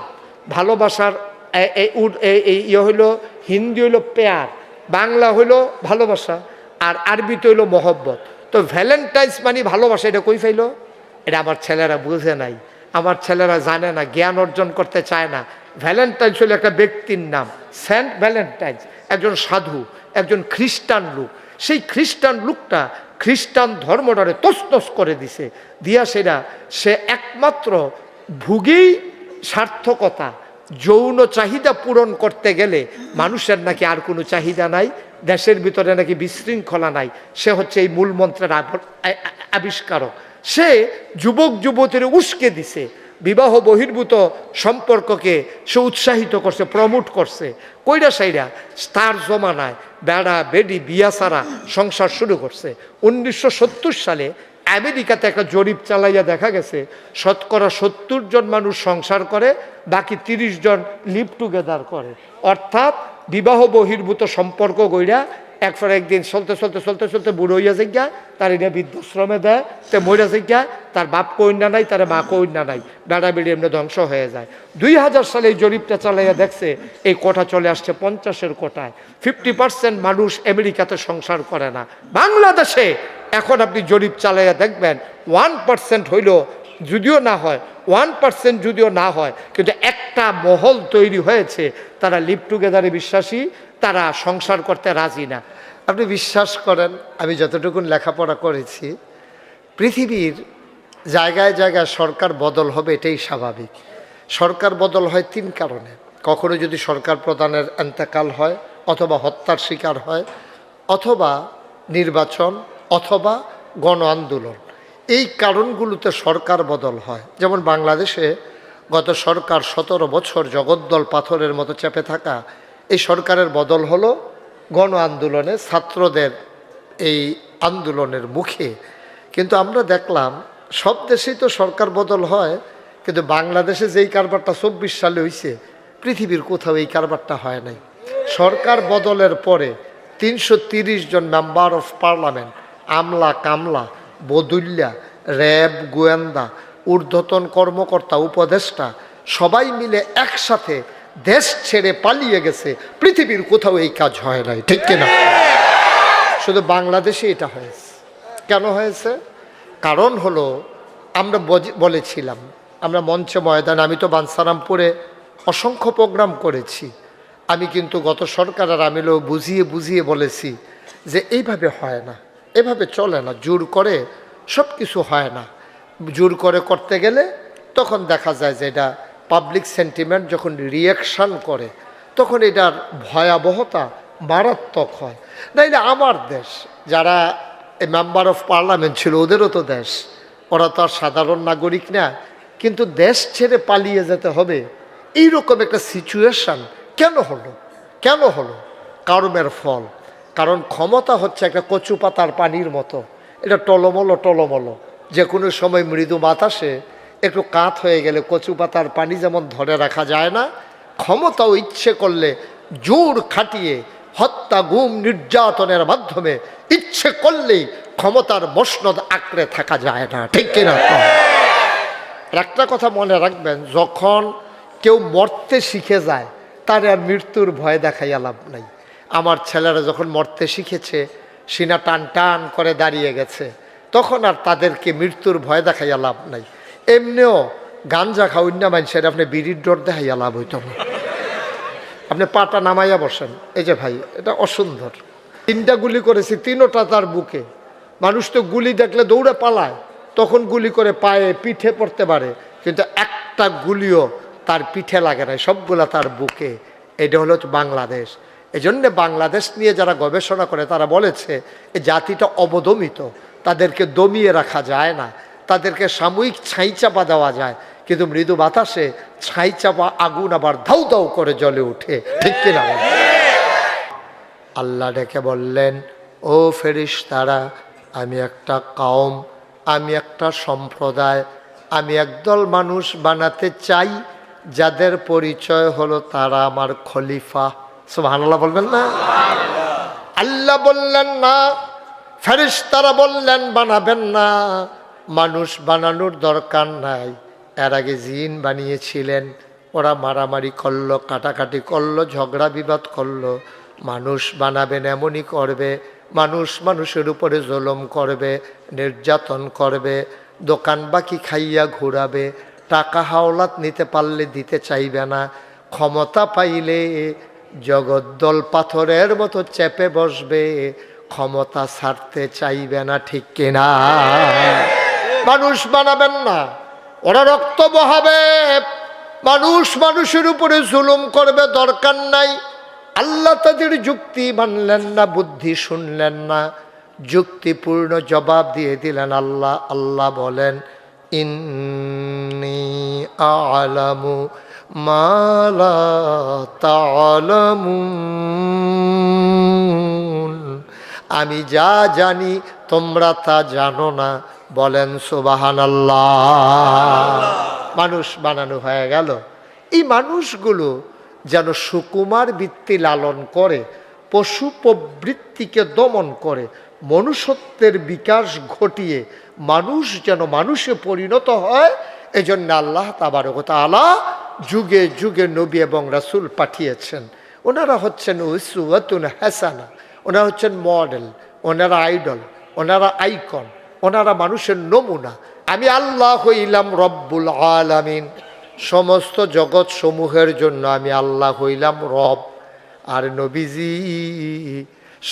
ভালোবাসার ইয়ে হইল হিন্দি হইল পেয়ার, বাংলা হইল ভালোবাসা, আর আরবিতে হইল মহব্বত। তো ভ্যালেন্টাইন্স মানে ভালোবাসা, এটা কই ফাইল? এটা আমার ছেলেরা বুঝে নাই, আমার ছেলেরা জানে না, জ্ঞান অর্জন করতে চায় না। ভ্যালেন্টাইন্স হলো একটা ব্যক্তির নাম, সেন্ট ভ্যালেন্টাইন্স, একজন সাধু, একজন খ্রিস্টান লোক। সেই খ্রিস্টান লোকটা খ্রিস্টান ধর্মটারে তছনছ করে দিছে, দিয়া সেটা সে একমাত্র ভুগেই সার্থকতা, যৌন চাহিদা পূরণ করতে গেলে মানুষের নাকি আর কোনো চাহিদা নাই, দেশের ভিতরে নাকি বিশৃঙ্খলা নাই, সে হচ্ছে এই মূল মন্ত্রের আবিষ্কারক। সে যুবক যুবতীর উস্কে দিছে, বিবাহ বহির্ভূত সম্পর্ককে সে উৎসাহিত করছে, প্রমোট করছে। কইরা সাইরা তার জমানায় বেড়া বেডি বিয়া সারা সংসার শুরু করছে। 1970 সালে আমেরিকাতে একটা জরিপ চালাইয়া দেখা গেছে 70% জন মানুষ সংসার করে, বাকি 30 জন লিভ টুগেদার করে। অর্থাৎ বিবাহ বহির্ভূত সম্পর্ক গইরা একবার একদিন চলতে চলতে চলতে চলতে বুড়ো হইয়া যাইগা, তার এটা বৃদ্ধাশ্রমে দেয়, তে মইরা যাইগা, তার বাপ কন্যা নাই, তার মা কন্যা নাই, বেড়া বেড়ি এমনি ধ্বংস হয়ে যায়। 2000 সালে এই জরিপটা চালাইয়া দেখছে এই কোটা চলে আসছে 50-এর কোটায়। 50% মানুষ আমেরিকাতে সংসার করে না। বাংলাদেশে এখন আপনি জরিপ চালাইয়া দেখবেন 1% হইল, যদিও না হয় 1% যদিও না হয়, কিন্তু একটা মহল তৈরি হয়েছে, তারা লিভ টুগেদারে বিশ্বাসী, তারা সংসার করতে রাজি না। আপনি বিশ্বাস করেন, আমি যতটুকু লেখাপড়া করেছি, পৃথিবীর জায়গায় জায়গায় সরকার বদল হবে, এটাই স্বাভাবিক। সরকার বদল হয় 3 কারণে। কখনো যদি সরকার প্রধানের এন্তেকাল হয়, অথবা হত্যার শিকার হয়, অথবা নির্বাচন, অথবা গণ আন্দোলন। এই কারণগুলোতে সরকার বদল হয়। যেমন বাংলাদেশে গত সরকার 17 বছর জগদ্দল পাথরের মতো চেপে থাকা, এই সরকারের বদল হলো গণ আন্দোলনে, ছাত্রদের এই আন্দোলনের মুখে। কিন্তু আমরা দেখলাম সব দেশেই তো সরকার বদল হয়, কিন্তু বাংলাদেশে যেই কারবারটা 24 সালে হয়েছে, পৃথিবীর কোথাও এই কারবারটা হয় নাই। সরকার বদলের পরে 330 জন মেম্বার অফ পার্লামেন্ট, আমলা কামলা, বদুল্যা, র্যাব, গোয়েন্দা, ঊর্ধ্বতন কর্মকর্তা, উপদেষ্টা সবাই মিলে একসাথে দেশ ছেড়ে পালিয়ে গেছে। পৃথিবীর কোথাও এই কাজ হয় নাই, ঠিক কিনা? শুধু বাংলাদেশে এটা হয়েছে। কেন হয়েছে? কারণ হলো, আমরা বলেছিলাম, আমরা মঞ্চে ময়দানে, আমি তো বাঞ্ছারামপুরে অসংখ্য প্রোগ্রাম করেছি, আমি কিন্তু গত সরকারের আমিলেও বুঝিয়ে বুঝিয়ে বলেছি যে এইভাবে হয় না, এভাবে চলে না, জোর করে সব কিছু হয় না। জোর করে করতে গেলে তখন দেখা যায় যে এটা পাবলিক সেন্টিমেন্ট যখন রিয়াকশান করে তখন এটার ভয়াবহতা মারাত্মক হয়। নাইলে আমার দেশ যারা মেম্বার অফ পার্লামেন্ট ছিল ওদেরও তো দেশ, ওরা তো আর সাধারণ নাগরিক না, কিন্তু দেশ ছেড়ে পালিয়ে যেতে হবে এইরকম একটা সিচুয়েশান কেন হলো? কেন হলো? কর্মের ফল। কারণ ক্ষমতা হচ্ছে একটা কচু পাতার পানির মতো, এটা টলমলো টলমলো, যে কোনো সময় মৃদু বাতাসে একটু কাত হয়ে গেলে কচু পাতার পানি যেমন ধরে রাখা যায় না, ক্ষমতাও ইচ্ছে করলে জোর খাটিয়ে হত্যা গুম নির্যাতনের মাধ্যমে ইচ্ছে করলেই ক্ষমতার মসনদ আঁকড়ে থাকা যায় না, ঠিক কিনা? একটা কথা মনে রাখবেন, যখন কেউ মরতে শিখে যায় তার আর মৃত্যুর ভয় দেখাইয়া লাভ নাই। আমার ছেলেরা যখন মরতে শিখেছে, সিনা টান টান করে দাঁড়িয়ে গেছে, তখন আর তাদেরকে মৃত্যুর ভয় দেখাইয়া লাভ নাই। এমনিও গাঞ্জা খাওয়ান না মানুষের আপনি বিড়ির ডর দেখাইয়া লাভ হইত না। আপনি পাটা নামাইয়া বসেন, এই যে ভাই এটা অসুন্দর, 3টা গুলি করেছি, 3টা তার বুকে। মানুষ তো গুলি দেখলে দৌড়ে পালায়, তখন গুলি করে পায়ে পিঠে পড়তে পারে, কিন্তু একটা গুলিও তার পিঠে লাগে না, সবগুলা তার বুকে। এটা হলো বাংলাদেশ। এই জন্যে বাংলাদেশ নিয়ে যারা গবেষণা করে তারা বলেছে এই জাতিটা অবদমিত, তাদেরকে দমিয়ে রাখা যায় না, তাদেরকে সাময়িক ছাইচাপা দেওয়া যায়, কিন্তু মৃদু বাতাসে ছাইচাপা আগুন আবার ধাউ ধাউ করে জ্বলে উঠে, ঠিক কিনা? আল্লাহ ডেকে বললেন, ও ফেরেশতারা, আমি একটা কওম, আমি একটা সম্প্রদায়, আমি একদল মানুষ বানাতে চাই যাদের পরিচয় হলো তারা আমার খলিফা। সুবহানাল্লাহ বলবেন না? আল্লাহ বললেন না, ফেরেশতারা বললেন বানাবেন না, মানুষ বানানোর দরকার নাই। এর আগে জিন বানিয়েছিলেন, ওরা মারামারি করলো, কাটাকাটি করলো, ঝগড়া বিবাদ করলো। মানুষ বানাবেন এমনই করবে, মানুষ মানুষের উপরে জুলুম করবে, নির্যাতন করবে, দোকান বাকি খাইয়া ঘুরাবে, টাকা হাওলাত নিতে পারলে দিতে চাইবে না, ক্ষমতা পাইলে জগদ্দল পাথরের মতো চেপে বসবে, ক্ষমতা ছাড়তে চাইবে না, ঠিক কিনা? মানুষ বানাবেন না, ওরা রক্ত বহাবে, মানুষ মানুষের উপরে জুলুম করবে, দরকার নাই। আল্লাহ তাদের যুক্তি মানলেন না, বুদ্ধি শুনলেন না, যুক্তিপূর্ণ জবাব দিয়ে দিলেন আল্লাহ। আল্লাহ বলেন, ইন্নী আ'লামু মা লা তা'লামুন, আমি যা জানি তোমরা তা জানো না। বলেন সুবহানাল্লাহ। মানুষ বানানো হয়ে গেল। এই মানুষগুলো যেন সুকুমার বৃত্তি লালন করে, পশু প্রবৃত্তিকে দমন করে, মনুষ্যত্বের বিকাশ ঘটিয়ে মানুষ যেন মানুষে পরিণত হয়। এজন্য আল্লাহ তাবারক ওয়া তাআলা যুগে যুগে নবী এবং রাসূল পাঠিয়েছেন। ওনারা হচ্ছেন উসওয়াতুন হাসানা, ওনারা হচ্ছেন মডেল, ওনারা আইডল, ওনারা আইকন, ওনারা মানুষের নমুনা। আমি আল্লাহ হইলাম রব্বুল আলামিন, সমস্ত জগৎ সমূহের জন্য আমি আল্লাহ হইলাম রব। আর নবীজি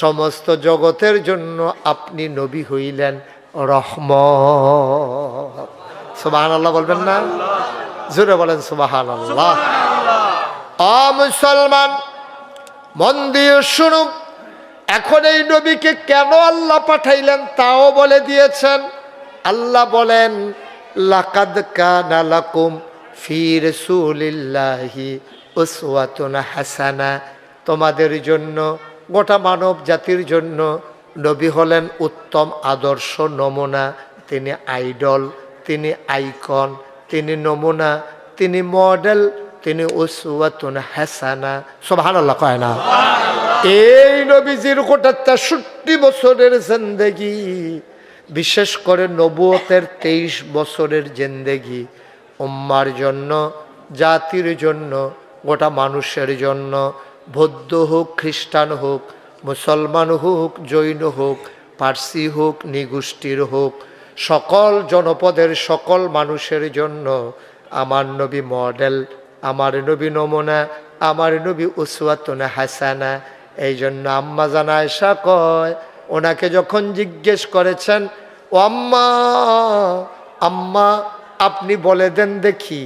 সমস্ত জগতের জন্য আপনি নবী হইলেন রহমত। সুবহানাল্লাহ বলবেন না? জোরে বলেন সুবহানাল্লাহ। মুসলমান মন দিয়ে শুনুন, এখন এই নবীকে কেন আল্লাহ পাঠাইলেন তাও বলে দিয়েছেন। আল্লাহ বলেন, লাকাদ কানা লাকুম ফি রাসূলিল্লাহি উসওয়াতুন হাসানা, তোমাদের জন্য, গোটা মানব জাতির জন্য নবী হলেন উত্তম আদর্শ নমুনা। তিনি আইডল, তিনি আইকন, তিনি নমুনা, তিনি মডেল, তিনি উসওয়াতুন হাসানা। সুবহানাল্লাহ কয় না? এই নবীজির গোটা 63 বছরের জিন্দেগি, বিশেষ করে নবুয়তের 23 বছরের জিন্দেগি উম্মার জন্য, জাতির জন্য, গোটা মানুষের জন্য, বৌদ্ধ হোক, খ্রিস্টান হোক, মুসলমান হোক, জৈন হোক, পার্সি হোক, নিগোষ্ঠীর হোক, সকল জনপদের সকল মানুষের জন্য আমার নবী মডেল, আমার নবী নমুনা, আমার নবী উসওয়াতুন হাসানা। এই জন্য আম্মা জান আয়েশা কয়, ওনাকে যখন জিজ্ঞেস করেছেন, ও আম্মা, আম্মা আপনি বলে দেন দেখি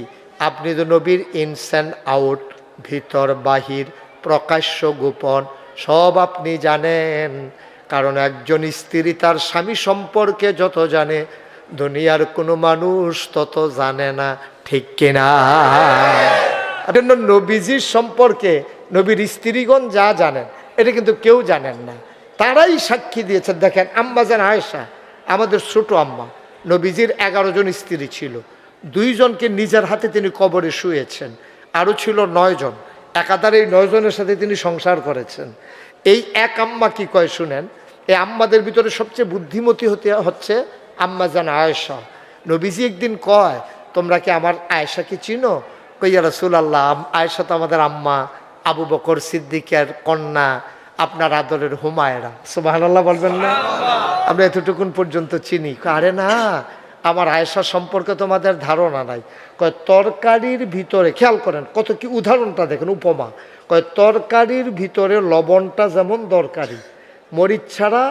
আপনি তো নবীর ইনস অ্যান্ড আউট, ভিতর বাহির, প্রকাশ্য গোপন সব আপনি জানেন। কারণ একজন স্ত্রী তার স্বামী সম্পর্কে যত জানে দুনিয়ার কোনো মানুষ তত জানে না, ঠিক কিনা? নবীজির সম্পর্কে নবীর স্ত্রীগণ যা জানেন এটা কিন্তু কেউ জানেন না। তারাই সাক্ষী দিয়েছেন। দেখেন আম্মা জান আয়েশা, আমাদের ছোট আম্মা, নবীজির 11 জন স্ত্রী ছিল, 2 জনকে নিজের হাতে তিনি কবরে শুয়েছেন, আরও ছিল 9 জন। একাধারে এই 9 জনের সাথে তিনি সংসার করেছেন। এই এক আম্মা কি কয় শুনেন, এই আম্মাদের ভিতরে সবচেয়ে বুদ্ধিমতী হচ্ছে আম্মা জান আয়েশা। নবীজি একদিন কয়, তোমরা কি আমার আয়েশাকে চিনো? কইয়া রাসূলুল্লাহ, আয়েশা তো আমাদের আম্মা, আবু বকর সিদ্দিকের কন্যা, আপনার আদরের হুমায়রা। সুবহানাল্লাহ বলবেন না? আমরা এতটুকুন পর্যন্ত চিনি। আরে না, আমার আয়েশা সম্পর্কে তোমাদের ধারণা নাই। কয় তরকারির ভিতরে, খেয়াল করেন কত কি উদাহরণটা দেখেন, উপমা। কয় তরকারির ভিতরে লবণটা যেমন দরকারি, মরিচ ছাড়া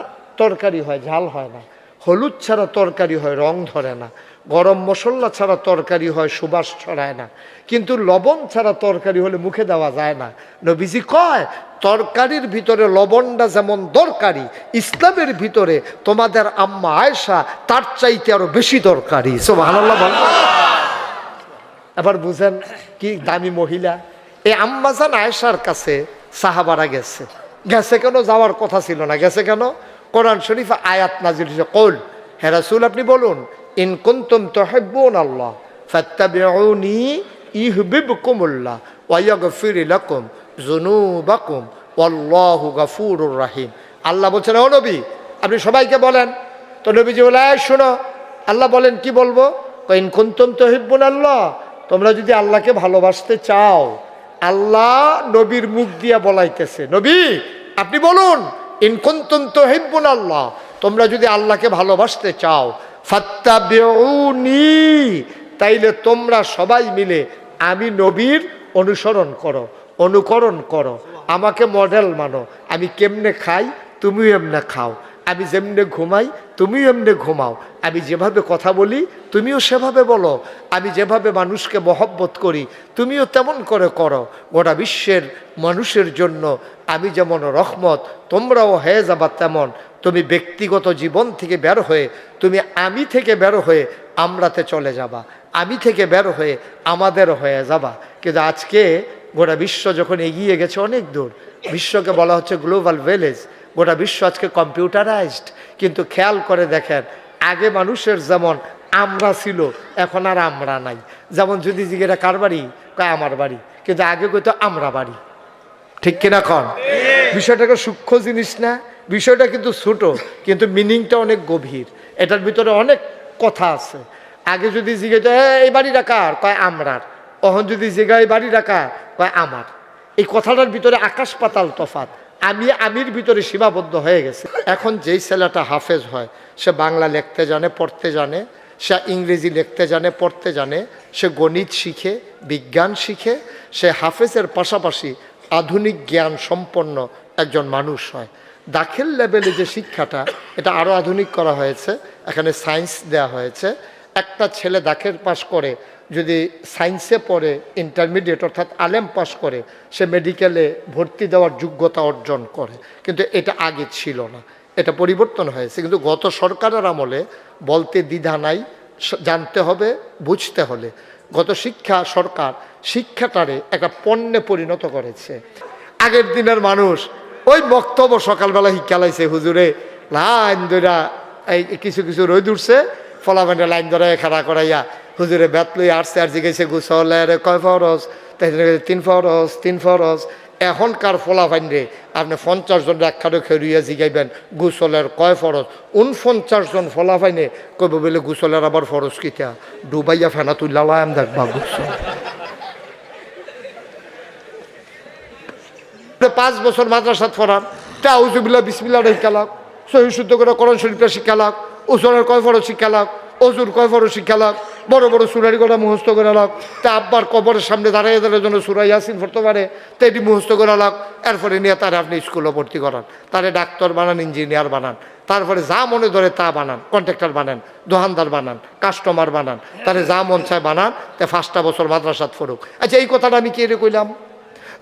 তরকারি হয় ঝাল হয় না, হলুদ ছাড়া তরকারি হয় রং ধরে না, গরম মশলা ছাড়া তরকারি হয় সুবাস ছড়ায় না, কিন্তু লবণ ছাড়া তরকারি হলে মুখে দেওয়া যায় না। নবীজি কয় তরকারির ভিতরে লবণটা যেমন দরকারি, ইসলামের ভিতরে তোমাদের আম্মা আয়েশা তার চাইতে আরো বেশি দরকারি। সুবহানাল্লাহ বলেন। এবার বুঝেন কি দামি মহিলা। এই আম্মাজান আয়েশার কাছে সাহাবারা গেছে। গেছে কেন? যাওয়ার কথা ছিল না। গেছে কেন? কোরআন শরীফে আয়াত নাজিল হয়েছে, কল হে রাসূল আপনি বলুন, ইন কুনতুম তুহিব্বুনাল্লাহ ফাত্তাবিউনি ইউহিব্বুকুমুল্লাহ ওয়া ইয়াগফির লাকুম যুনুবাকুম ওয়াল্লাহু গফুরুর রহিম। আল্লাহ বলছেন, ও নবী আপনি সবাইকে বলেন। তো নবীজি বলে, শোনো আল্লাহ বলেন, কি বলবো? ইন কুনতুম তুহিব্বুনাল্লাহ, তোমরা যদি আল্লাহকে ভালোবাসতে চাও, আল্লাহ নবীর মুখ দিয়া বলাইতেছে, নবী আপনি বলুন, ইন কুনতুম তুহিব্বুনাল্লাহ, তোমরা যদি আল্লাহকে ভালোবাসতে চাও, ফাত্তাবিউনি, তাইলে তোমরা সবাই মিলে আমি নবীর অনুসরণ করো, অনুকরণ করো, আমাকে মডেল মানো। আমি কেমনে খাই তুমিও এমনে খাও, আমি যেমনে ঘুমাই তুমিও এমনে ঘুমাও, আমি যেভাবে কথা বলি তুমিও সেভাবে বলো, আমি যেভাবে মানুষকে মহব্বত করি তুমিও তেমন করে করো। গোটা বিশ্বের মানুষের জন্য আমি যেমন রহমত, তোমরাও হয়ে যাবা তেমন। তুমি ব্যক্তিগত জীবন থেকে বের হয়ে তুমি আমি থেকে বের হয়ে আমরাতে চলে যাবা, আমি থেকে বের হয়ে আমাদের হয়ে যাবা। কিন্তু আজকে গোটা বিশ্ব যখন এগিয়ে গেছে অনেক দূর, বিশ্বকে বলা হচ্ছে গ্লোবাল ভিলেজ, গোটা বিশ্ব আজকে কম্পিউটারাইজড। কিন্তু খেয়াল করে দেখেন, আগে মানুষের যেমন আমরা ছিল, এখন আর আমরা নাই। যেমন যদি জিজ্ঞেরা কার বাড়ি, কয় আমার বাড়ি, কিন্তু আগে কইতো আমরা বাড়ি, ঠিক কিনা কন? বিষয়টাকে সূক্ষ্ম জিনিস না, বিষয়টা কিন্তু ছোট, কিন্তু মিনিংটা অনেক গভীর, এটার ভিতরে অনেক কথা আছে। আগে যদি জিজ্ঞেস এই বাড়িটা কার, কয় আমরার। অহন যদি জিজ্ঞাসা এই বাড়িটা কার, কয় আমার। এই কথাটার ভিতরে আকাশ পাতাল তফাৎ। আমির ভিতরে সীমাবদ্ধ হয়ে গেছে। এখন যেই ছেলেটা হাফেজ হয়, সে বাংলা লিখতে জানে, পড়তে জানে, সে ইংরেজি লিখতে জানে, পড়তে জানে, সে গণিত শিখে, বিজ্ঞান শিখে, সে হাফেজের পাশাপাশি আধুনিক জ্ঞান সম্পন্ন একজন মানুষ হয়। দাখিল লেভেলে যে শিক্ষাটা, এটা আরও আধুনিক করা হয়েছে, এখানে সায়েন্স দেয়া হয়েছে। একটা ছেলে দাখিল পাস করে যদি সায়েন্সে পড়ে, ইন্টারমিডিয়েট অর্থাৎ আলেম পাস করে, সে মেডিকেলে ভর্তি দেওয়ার যোগ্যতা অর্জন করে। কিন্তু এটা আগে ছিল না, এটা পরিবর্তন হয়েছে। কিন্তু গত সরকারের আমলে বলতে দ্বিধা নাই, জানতে হবে, বুঝতে হলে। গত সরকার শিক্ষাটারে একটা পণ্যে পরিণত করেছে। আগের দিনের মানুষ ওই বক্তব্য সকালবেলা শিক্ষালাইছে, হুজুরে লাইন ধরা এই কিছু কিছু রোদ উঠছে, ফলাফান্ডে লাইন ধরাই খাড়া করাইয়া হুজুরে বেত লই আসছে, আর জিজ্ঞেসে গোসলের কয় ফরজ, তাই 3 ফরজ। এখনকার ফলাফান্ডে আপনি 50 জন একখানে খেরিয়া জিগাইবেন গোসলের কয় ফরজ, 49 জন ফলাফাইনে কইব বলে গোসলের আবার ফরজ কিতা, ডুবাইয়া ফেনা তুল্লাম দেখবা গোসল। 5 বছর মাদ্রাসাত পড়ান, তাউজুবিল্লাহ বিসমিল্লাহ শিক্ষালাক, সহি শুদ্ধ করে কোরআন শরীফটা শিক্ষালাক, ওসলের কয় ফরজ শিক্ষালাক, অজুর কয় ফরজ শিক্ষালাক, বড় বড় সুরারি গোটা মুখস্থ করে লাগ, তা আব্বার কবরের সামনে দাঁড়াইয়া দাঁড়ার জন্য সুরা ইয়াসিন পড়তে পারে, তো এটি মুখস্থ করে লাগ। এরপরে নিয়ে তারা আপনি স্কুলে ভর্তি করান, তারে ডাক্তার বানান, ইঞ্জিনিয়ার বানান, তারপরে যা মনে ধরে তা বানান, কন্ট্রাক্টর বানান, দোকানদার বানান, কাস্টমার বানান, তাহলে যা মন চায় বানান, তে 5টা বছর মাদ্রাসাত পড়ুক। আচ্ছা এই কথাটা আমি কে রে কইলাম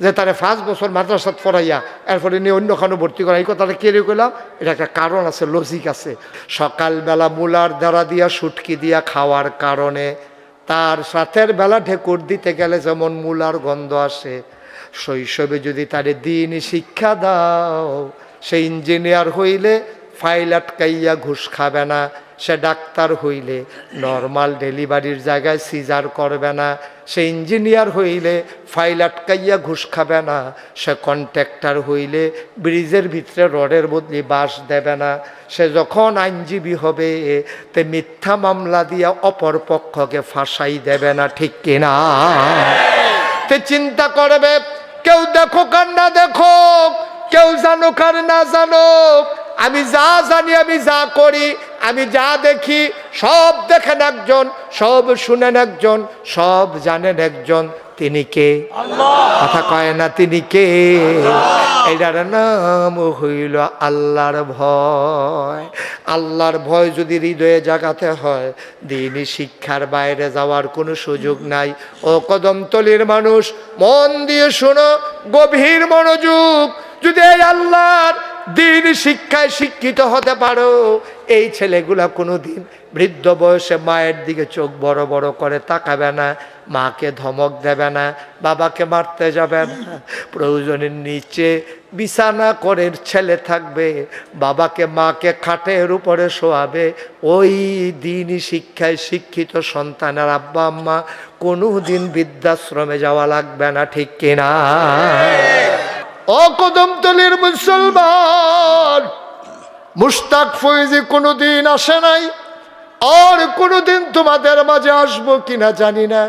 যে তারে 5 বছর মাদ্রাসাত পড়াইয়া এরপরে নিয়ে অন্যখানে ভর্তি করা, এই কথাটা কে রে কইলাম? এটা একটা কারণ আছে, লজিক আছে। সকালবেলা মুলার দ্বারা দিয়া সুটকি দিয়া খাওয়ার কারণে তার সাথের বেলা ঢেকুর দিতে গেলে যেমন মুলার গন্ধ আসে, শৈশবে যদি তারে দিন শিক্ষা দাও, সে ইঞ্জিনিয়ার হইলে ফাইল আটকাইয়া ঘুষ খাবে না, সে ডাক্তার হইলে নর্মাল ডেলিভারির জায়গায় সিজার করবে না, সে ইঞ্জিনিয়ার হইলে ফাইল আটকাইয়া ঘুষ খাবে না, সে কন্ট্রাক্টর হইলে ব্রিজের ভিতরে রডের বদলি বাঁশ দেবে না, সে যখন আইনজীবী হবে তে মিথ্যা মামলা দিয়া অপর পক্ষকে ফাঁসাই দেবে না, ঠিক কিনা? তে চিন্তা করবে, কেউ দেখো কার না দেখো, কেউ জানো কার না জানো, আমি যা জানি, আমি যা করি, আমি যা দেখি, সব দেখেন একজন, সব শুনেন একজন, সব জানেন একজন। তিনি কে? কথা কয় না তিনি কে? এটার নাম হইল আল্লাহর ভয়। আল্লাহর ভয় যদি হৃদয়ে জাগাতে হয়, দিনই শিক্ষার বাইরে যাওয়ার কোনো সুযোগ নাই। ও কদমতলির মানুষ, মন দিয়ে শোনো, গভীর মনোযোগ। যদি এই আল্লাহর দিন শিক্ষায় শিক্ষিত হতে পারো, এই ছেলেগুলা কোনোদিন বৃদ্ধ বয়সে মায়ের দিকে চোখ বড় বড় করে তাকাবে না, মাকে ধমক দেবে না, বাবাকে মারতে যাবে না, প্রয়োজনের নিচে বিছানা করে ছেলে থাকবে, বাবাকে মাকে খাটের উপরে শোয়াবে। ওই দিনই শিক্ষায় শিক্ষিত সন্তানের আব্বা আম্মা কোনোদিন বৃদ্ধাশ্রমে যাওয়া লাগবে না, ঠিক কিনা? ও কদমতলির মুসলমান, মুশতাক ফয়েজি কোনোদিন আসে নাই, আর কোনোদিন তোমাদের মাঝে আসবো কিনা জানি না।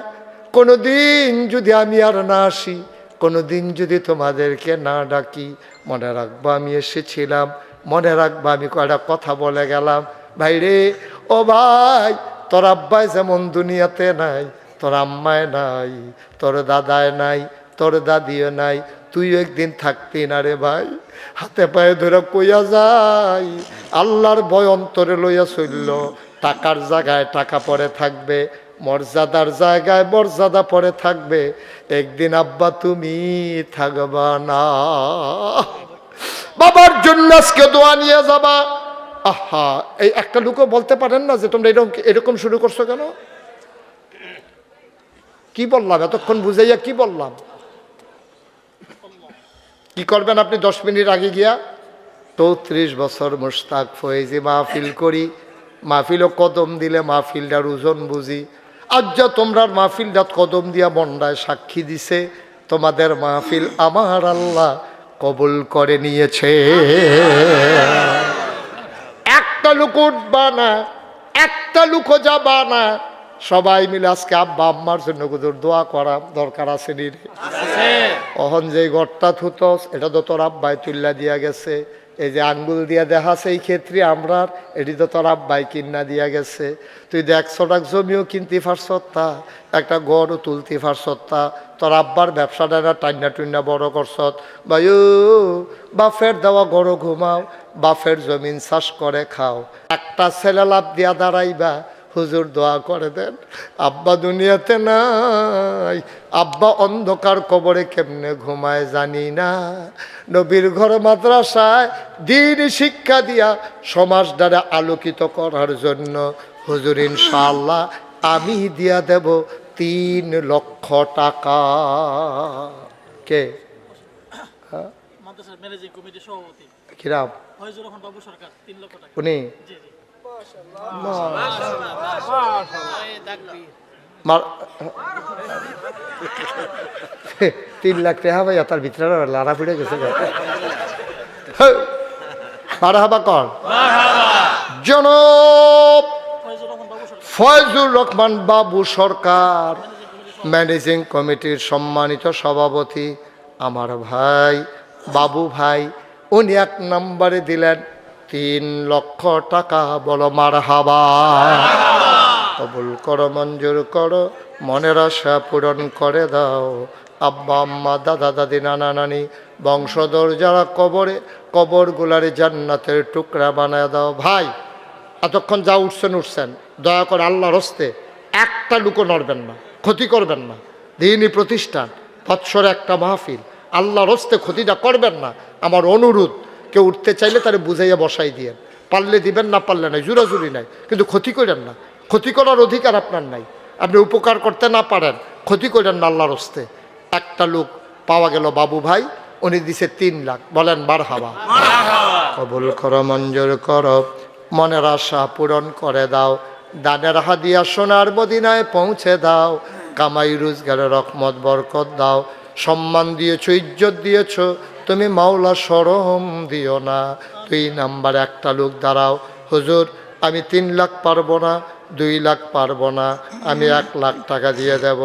কোনোদিন যদি আমি আর না আসি, কোনোদিন যদি তোমাদেরকে না ডাকি, মনে রাখবো আমি এসেছিলাম, মনে রাখবো আমি কয়টা কথা বলে গেলাম। ভাই রে, ও ভাই, তোর আব্বাই যেমন দুনিয়াতে নাই, তোর আম্মায় নাই, তোর দাদায় নাই, তোর দাদিও নাই, তুই একদিন থাকতি না রে ভাই। হাতে পায়ে ধরে কইয়া যাই, আল্লাহর ভয় অন্তরে লইয়া চলল। টাকার জায়গায় টাকা পরে থাকবে, মর্যাদার জায়গায় মর্যাদা পরে থাকবে, একদিন আব্বা তুমি থাকবা না। বাবার জন্য আজকে দোয়া নিয়ে যাবা। আহা, এই একটা লোকও বলতে পারেন না যে তোমরা এরকম শুরু করছো কেন? কি বললাম এতক্ষণ বুঝাইয়া? কি বললাম? কি করবেন আপনি 10 মিনিট আগে গিয়া? 34 বছর মুশতাক ফয়েজি মাহফিল করি, মাহফিলও কদম দিলে মাহফিলটার ওজন বুঝি। আজ যা তোমরা মাহফিলটা কদম দিয়া বন্ডায় সাক্ষী দিছে, তোমাদের মাহফিল আমার আল্লাহ কবুল করে নিয়েছে। একটা লোক উঠবা না, একটা লোকও যাবা না, সবাই মিলে আজকে আব্বা আম্মার জন্য দোয়া করা দরকার আছে নি? অহন যে ঘরটা থুতস, এটা তো তোর আব্বাই তুল্লা দিয়া গেছে। এই যে আঙ্গুল দিয়া দেখাছে এই ক্ষেত্রে আমরা, এটি তো তোর আব্বাই কিনা দিয়া গেছে। তুই 100 টাকা জমিও কিনতে পারছত্তা, একটা গড়ও তুলতে পারছত্তা, তোর আব্বার ব্যবসাটা টাইনা টুইনা বড় করছত। ভাইও, বাফের দেওয়া গড় ঘুমাও, বাফের জমিন চাষ করে খাও। একটা ছেলে লাভ দিয়া দাঁড়াইবা, হুজুর দোয়া করে দেন, আব্বা দুনিয়াতে নাই, আব্বা অন্ধকার কবরে কেমনে ঘুমায় জানি না। নবীর ঘর মাদ্রাসায় দিন শিক্ষা দিয়া সমাজ দ্বারা আলোকিত করার জন্য হুজুর ইনশাআল্লাহ আমি দিয়া দেব 3 লক্ষ টাকা। কে? মাদ্রাসার ম্যানেজিং কমিটির সভাপতি কিরাম ফয়জুর রহমান বাবু সরকার 3 লক্ষ টাকা। উনি জি জি। মাশাআল্লাহ। 3 লাখ টাকা ভাইয়া, তার ভিতরে লাড়া ফিরে গেছে। মারহাবা কর। জনাব ফয়জুর রহমান বাবু সরকার, ম্যানেজিং কমিটির সম্মানিত সভাপতি, আমার ভাই বাবু ভাই, উনি 1 নম্বরে দিলেন 3 লক্ষ টাকা। বলো মারহাবা। কবুল করো, মঞ্জুর করো, মনের আশা পূরণ করে দাও। আব্বা আম্মা দাদা দাদি নানা নানি বংশধর যারা কবরে, কবরগুলারে জান্নাতের টুকরা বানায় দাও। ভাই এতক্ষণ যা উঠছেন দয়া করে আল্লাহর হস্তে একটা লুকো নড়বেন না, ক্ষতি করবেন না। দিনই প্রতিষ্ঠান, বৎসরে একটা মাহফিল, আল্লাহর হস্তে ক্ষতিটা করবেন না। আমার অনুরোধ, কেউ উঠতে চাইলে তারে বুঝাইয়া বসাই দিয়ে, পারলে দিবেন না পারলে নাই, জুরাজুরি নাই, কিন্তু ক্ষতি করেন না। ক্ষতি করার অধিকার আপনার নাই। আপনি উপকার করতে না পারেন, ক্ষতি করেন না আল্লাহর হস্তে। একটা লোক পাওয়া গেল বাবু ভাই, উনি দিছে 3 লাখ। বলেন মারহাবা। কবুল করো, মঞ্জুর করো, মনের আশা পূরণ করে দাও, দানের হাদিয়া সোনার মদিনায় পৌঁছে দাও, কামাই রোজগারে রহমত বরকত দাও। সম্মান দিয়েছ, ইজ্জত দিয়েছ, তুমি মাওলা শরম দিও না। 2 নাম্বার একটা লোক দাঁড়াও, হুজুর আমি 3 লাখ পারবো না, 2 লাখ পারবো না, আমি 1 লাখ টাকা দিয়ে দেব।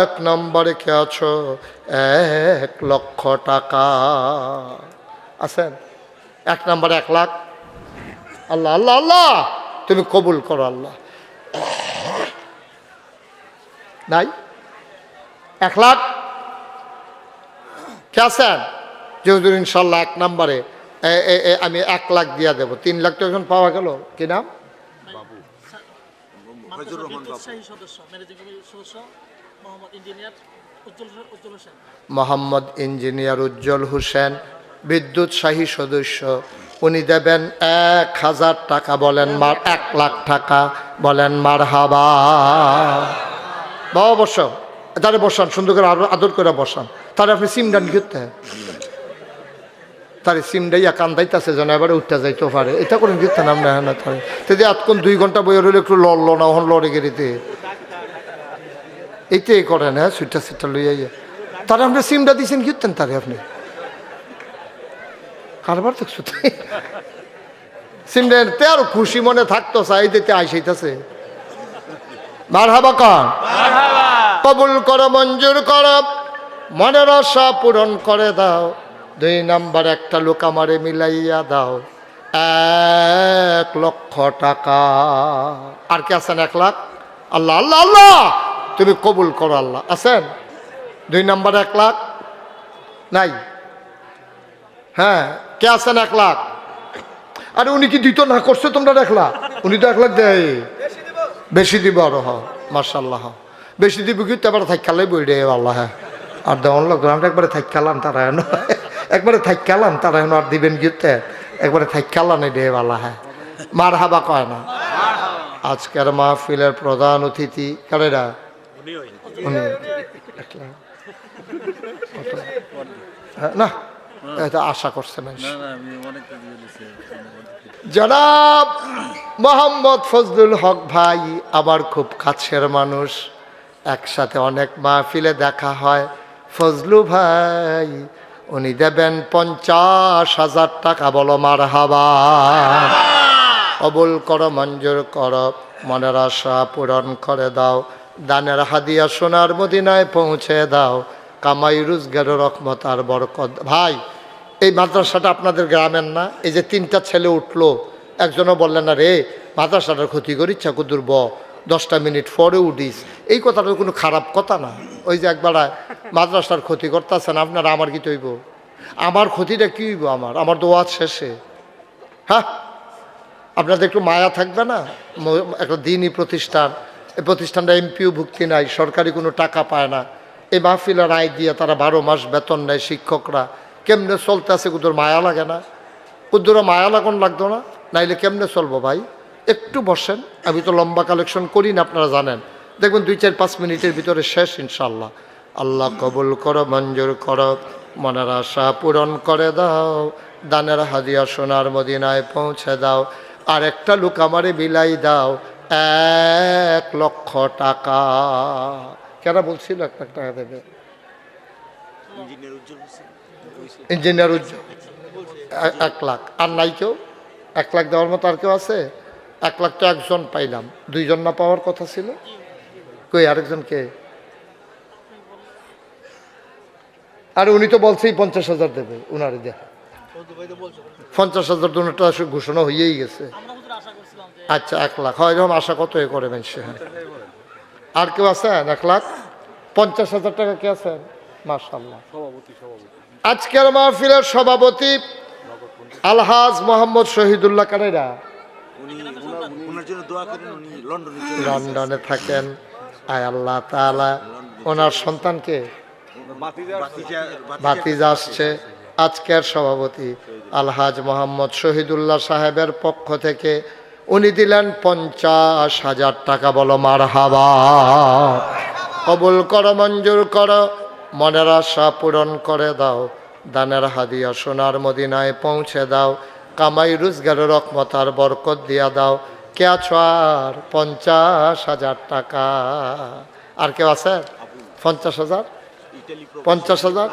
1 নম্বরে কে আছো? 1 লক্ষ টাকা আছেন? 1 নম্বরে 1 লাখ। আল্লাহ আল্লাহ আল্লাহ, তুমি কবুল করো আল্লাহ। নাই 1 লাখ কে আছেন? যে হুজুর ইনশাল্লাহ 1 নম্বরে আমি 1 লাখ দিয়া দেব। 3 লাখ তো এখন পাওয়া গেল। কি নাম? সদস্য ম্যানেজিং কমিটির সদস্য মোহাম্মদ ইঞ্জিনিয়ার উজ্জ্বল হোসেন। মোহাম্মদ ইঞ্জিনিয়ার উজ্জ্বল হোসেন, বিদ্যুৎ শাহী সদস্য। উনি দেবেন 1000 টাকা। বলেন 1 লাখ টাকা। বলেন মারহাবা। বাবা বসাও, তারে বসান, সুন্দর করে আদর করে বসান। তারে আপনি সিমডান ঘুরতে, তারে সিমডাইয়া কান্দাইতেছে যেন এবারে উঠতে যাইতে পারে, এটা করেন ঘুরতে নাম না। হ্যাঁ না তারে যদি এতক্ষণ 2 ঘন্টা বইয়ে রইলে একটু লড়ল না, ওখান লড়ে গেরিতে এইটাই করেন। হ্যাঁ সুইটা সিটটা লইয়া তারে আপনি সিমটা দিয়েছেন ঘুরতেন, তারে আপনি কারবার দেখছো সিমডাতে আরো খুশি মনে থাকতো, চাই দিতে আইসাইতেছে। মারহাবা কন। কবুল করো, মঞ্জুর করো, মনের আশা পূরণ করে দাও। 2 নাম্বার একটা লোক আমারে মিলাইয়া দাও, 1 লক্ষ টাকা। আর কে আছেন? 1 লাখ। আল্লাহ আল্লাহ আল্লাহ, তুমি কবুল করো আল্লাহ। আছেন 2 নাম্বার 1 লাখ? নাই। হ্যাঁ কে আছেন? 1 লাখ। আরে উনি কি দিত না করছে তোমরা দেখলা? উনি তো 1 লাখ দেয়, বেশি দিব আরো। হ মার্শাল্লাহ, বেশি দিব কিন্তু এবার থাকালাই বই রে আল্লাহ। হ্যাঁ আর দেওয়ান লাগতো, আমরা একবারে থাকালাম, তারা এন একবারে থাকালাম, তারা এখন আর দিবেন গিতে একবারে থাকালাম এই রে আল্লাহ। হ্যাঁ মার হাবা কয় না। আজকের মাহফিলের প্রধান অতিথি কারেরা? উনি। না এটা আশা করছেন জনাব মোহাম্মদ ফজলুল হক ভাই, আমার খুব কাছের মানুষ, একসাথে অনেক মাহফিলে দেখা হয়। ফজলু ভাই উনি দেবেন 50,000 টাকা। বলো মারহাবা। কবুল করো, মঞ্জুর করো, মনের আশা পূরণ করে দাও, দানের হাদিয়া সোনার মদিনায় পৌঁছে দাও, কামাই রোজগারের রহমত আর বরকত। ভাই এই মাদ্রাসাটা আপনাদের গ্রামের না? এই যে 3টা ছেলে উঠলো, একজনও বললেন না রে মাদ্রাসাটার ক্ষতি করি চাকুদুর 10টা মিনিট পরে উঠিস। এই কথাটা কোনো খারাপ কথা না। ওই যে একবার মাদ্রাসার ক্ষতি করতেছেন আপনারা, আমার কি তৈব? আমার ক্ষতিটা কী হইব? আমার দোয়া শেষে। হ্যাঁ আপনাদের একটু মায়া থাকবে না? একটা দিনই প্রতিষ্ঠান, এই প্রতিষ্ঠানটা এমপিও ভুক্তি নাই, সরকারি কোনো টাকা পায় না। এই মাহফিলের আয় দিয়ে তারা 12 মাস বেতন নেয় শিক্ষকরা। কেমনে চলতে আছে? কুদুর মায়া লাগে না? কুদুরা মায়া লাগুন লাগতো না? নাইলে কেমনে চলবো ভাই? একটু বসেন, আমি তো লম্বা কালেকশন করি না, আপনারা জানেন। দেখবেন 2-4-5 মিনিটের ভিতরে শেষ ইনশাল্লাহ। আল্লাহ কবুল করো, মঞ্জুর করো, মনের আশা পূরণ করে দাও, দানের হাদিয়া সোনার মদিনায় পৌঁছে দাও। আর একটা লোক আমারে বিলাই দাও, 1 লক্ষ টাকা। কেন বলছিল 1 লাখ টাকা দেবে? ইঞ্জিনিয়ার উজ্জ্বল 1 লাখ। আর নাই কেউ? 1 লাখ দেওয়ার মতো আর কেউ আছে? 1 লাখ তো একজন পাইলাম, 2 জন না পাওয়ার কথা ছিল? কই আরেকজনকে? আর উনি তো বলছেই 50,000 দেবে, উনারে দেখা 50,000 দুটা ঘোষণা হয়েই গেছে। আচ্ছা 1 লাখ হয়, এরকম আশা কত এ করে মানুষ। হ্যাঁ আর কেউ আছেন? 1 লাখ 50,000 টাকা কে আছেন? মাশাআল্লাহ। আজকের মাহফিলের সভাপতি আলহাজ মোহাম্মদ শহীদুল্লাহ কানেরা, লন্ডনে থাকেন। আয় আল্লাহ তাআলা ওনার সন্তানকে ভাতিজা আসছে। আজকের সভাপতি আলহাজ মোহাম্মদ শহীদুল্লাহ সাহেবের পক্ষ থেকে উনি দিলেন 50,000 টাকা। বলো মারহাবা। কবুল করো, মঞ্জুর করো, মনের আশা পূরণ করে দাও, দানের হাদিয়া সোনার মদিনায় পৌঁছে দাও, কামাই রোজগারের রহমত আর বরকত দিয়া দাও। কে আছো আর? 50,000 টাকা। আর কেউ আছে? 50,000? 50,000?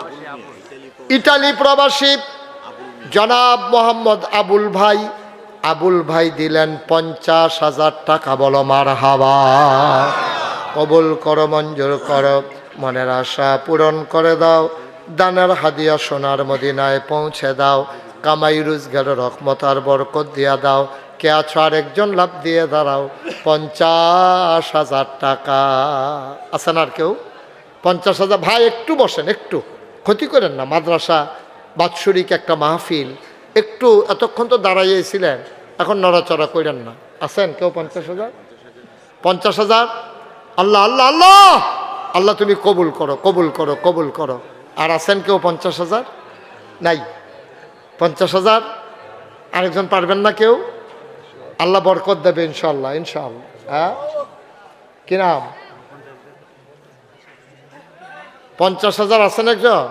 ইটালি প্রবাসী জনাব মোহাম্মদ আবুল ভাই, আবুল ভাই দিলেন 50,000 টাকা। বলো মারহাবা। কবুল করো, মঞ্জুর করো, মনের আশা পূরণ করে দাও, দানের হাদিয়া সোনার মদিনায় পৌঁছে দাও, কামাই রোজগারের রহমত আর বরকত দিয়া দাও। কে আছো? আর একজন লাভ দিয়ে দাঁড়াও। 50,000 টাকা। আছেন আর কেউ? 50,000। ভাই একটু বসেন, একটু ক্ষতি করেন না। মাদ্রাসা বাৎসরিক একটা মাহফিল, একটু এতক্ষণ তো দাঁড়াইয়েছিলেন, এখন নড়াচড়া করেন না। আছেন কেউ? 50,000? 50,000? আল্লাহ আল্লাহ আল্লাহ আল্লাহ, তুমি কবুল করো, কবুল করো, কবুল করো। আর আছেন কেউ? 50,000 নাই? 50,000? আরেকজন পারবেন না কেউ? আল্লাহ বরকত দেবে ইনশাল্লাহ, ইনশাল্লাহ। হ্যাঁ, কি নাম? 50,000 আছেন একজন?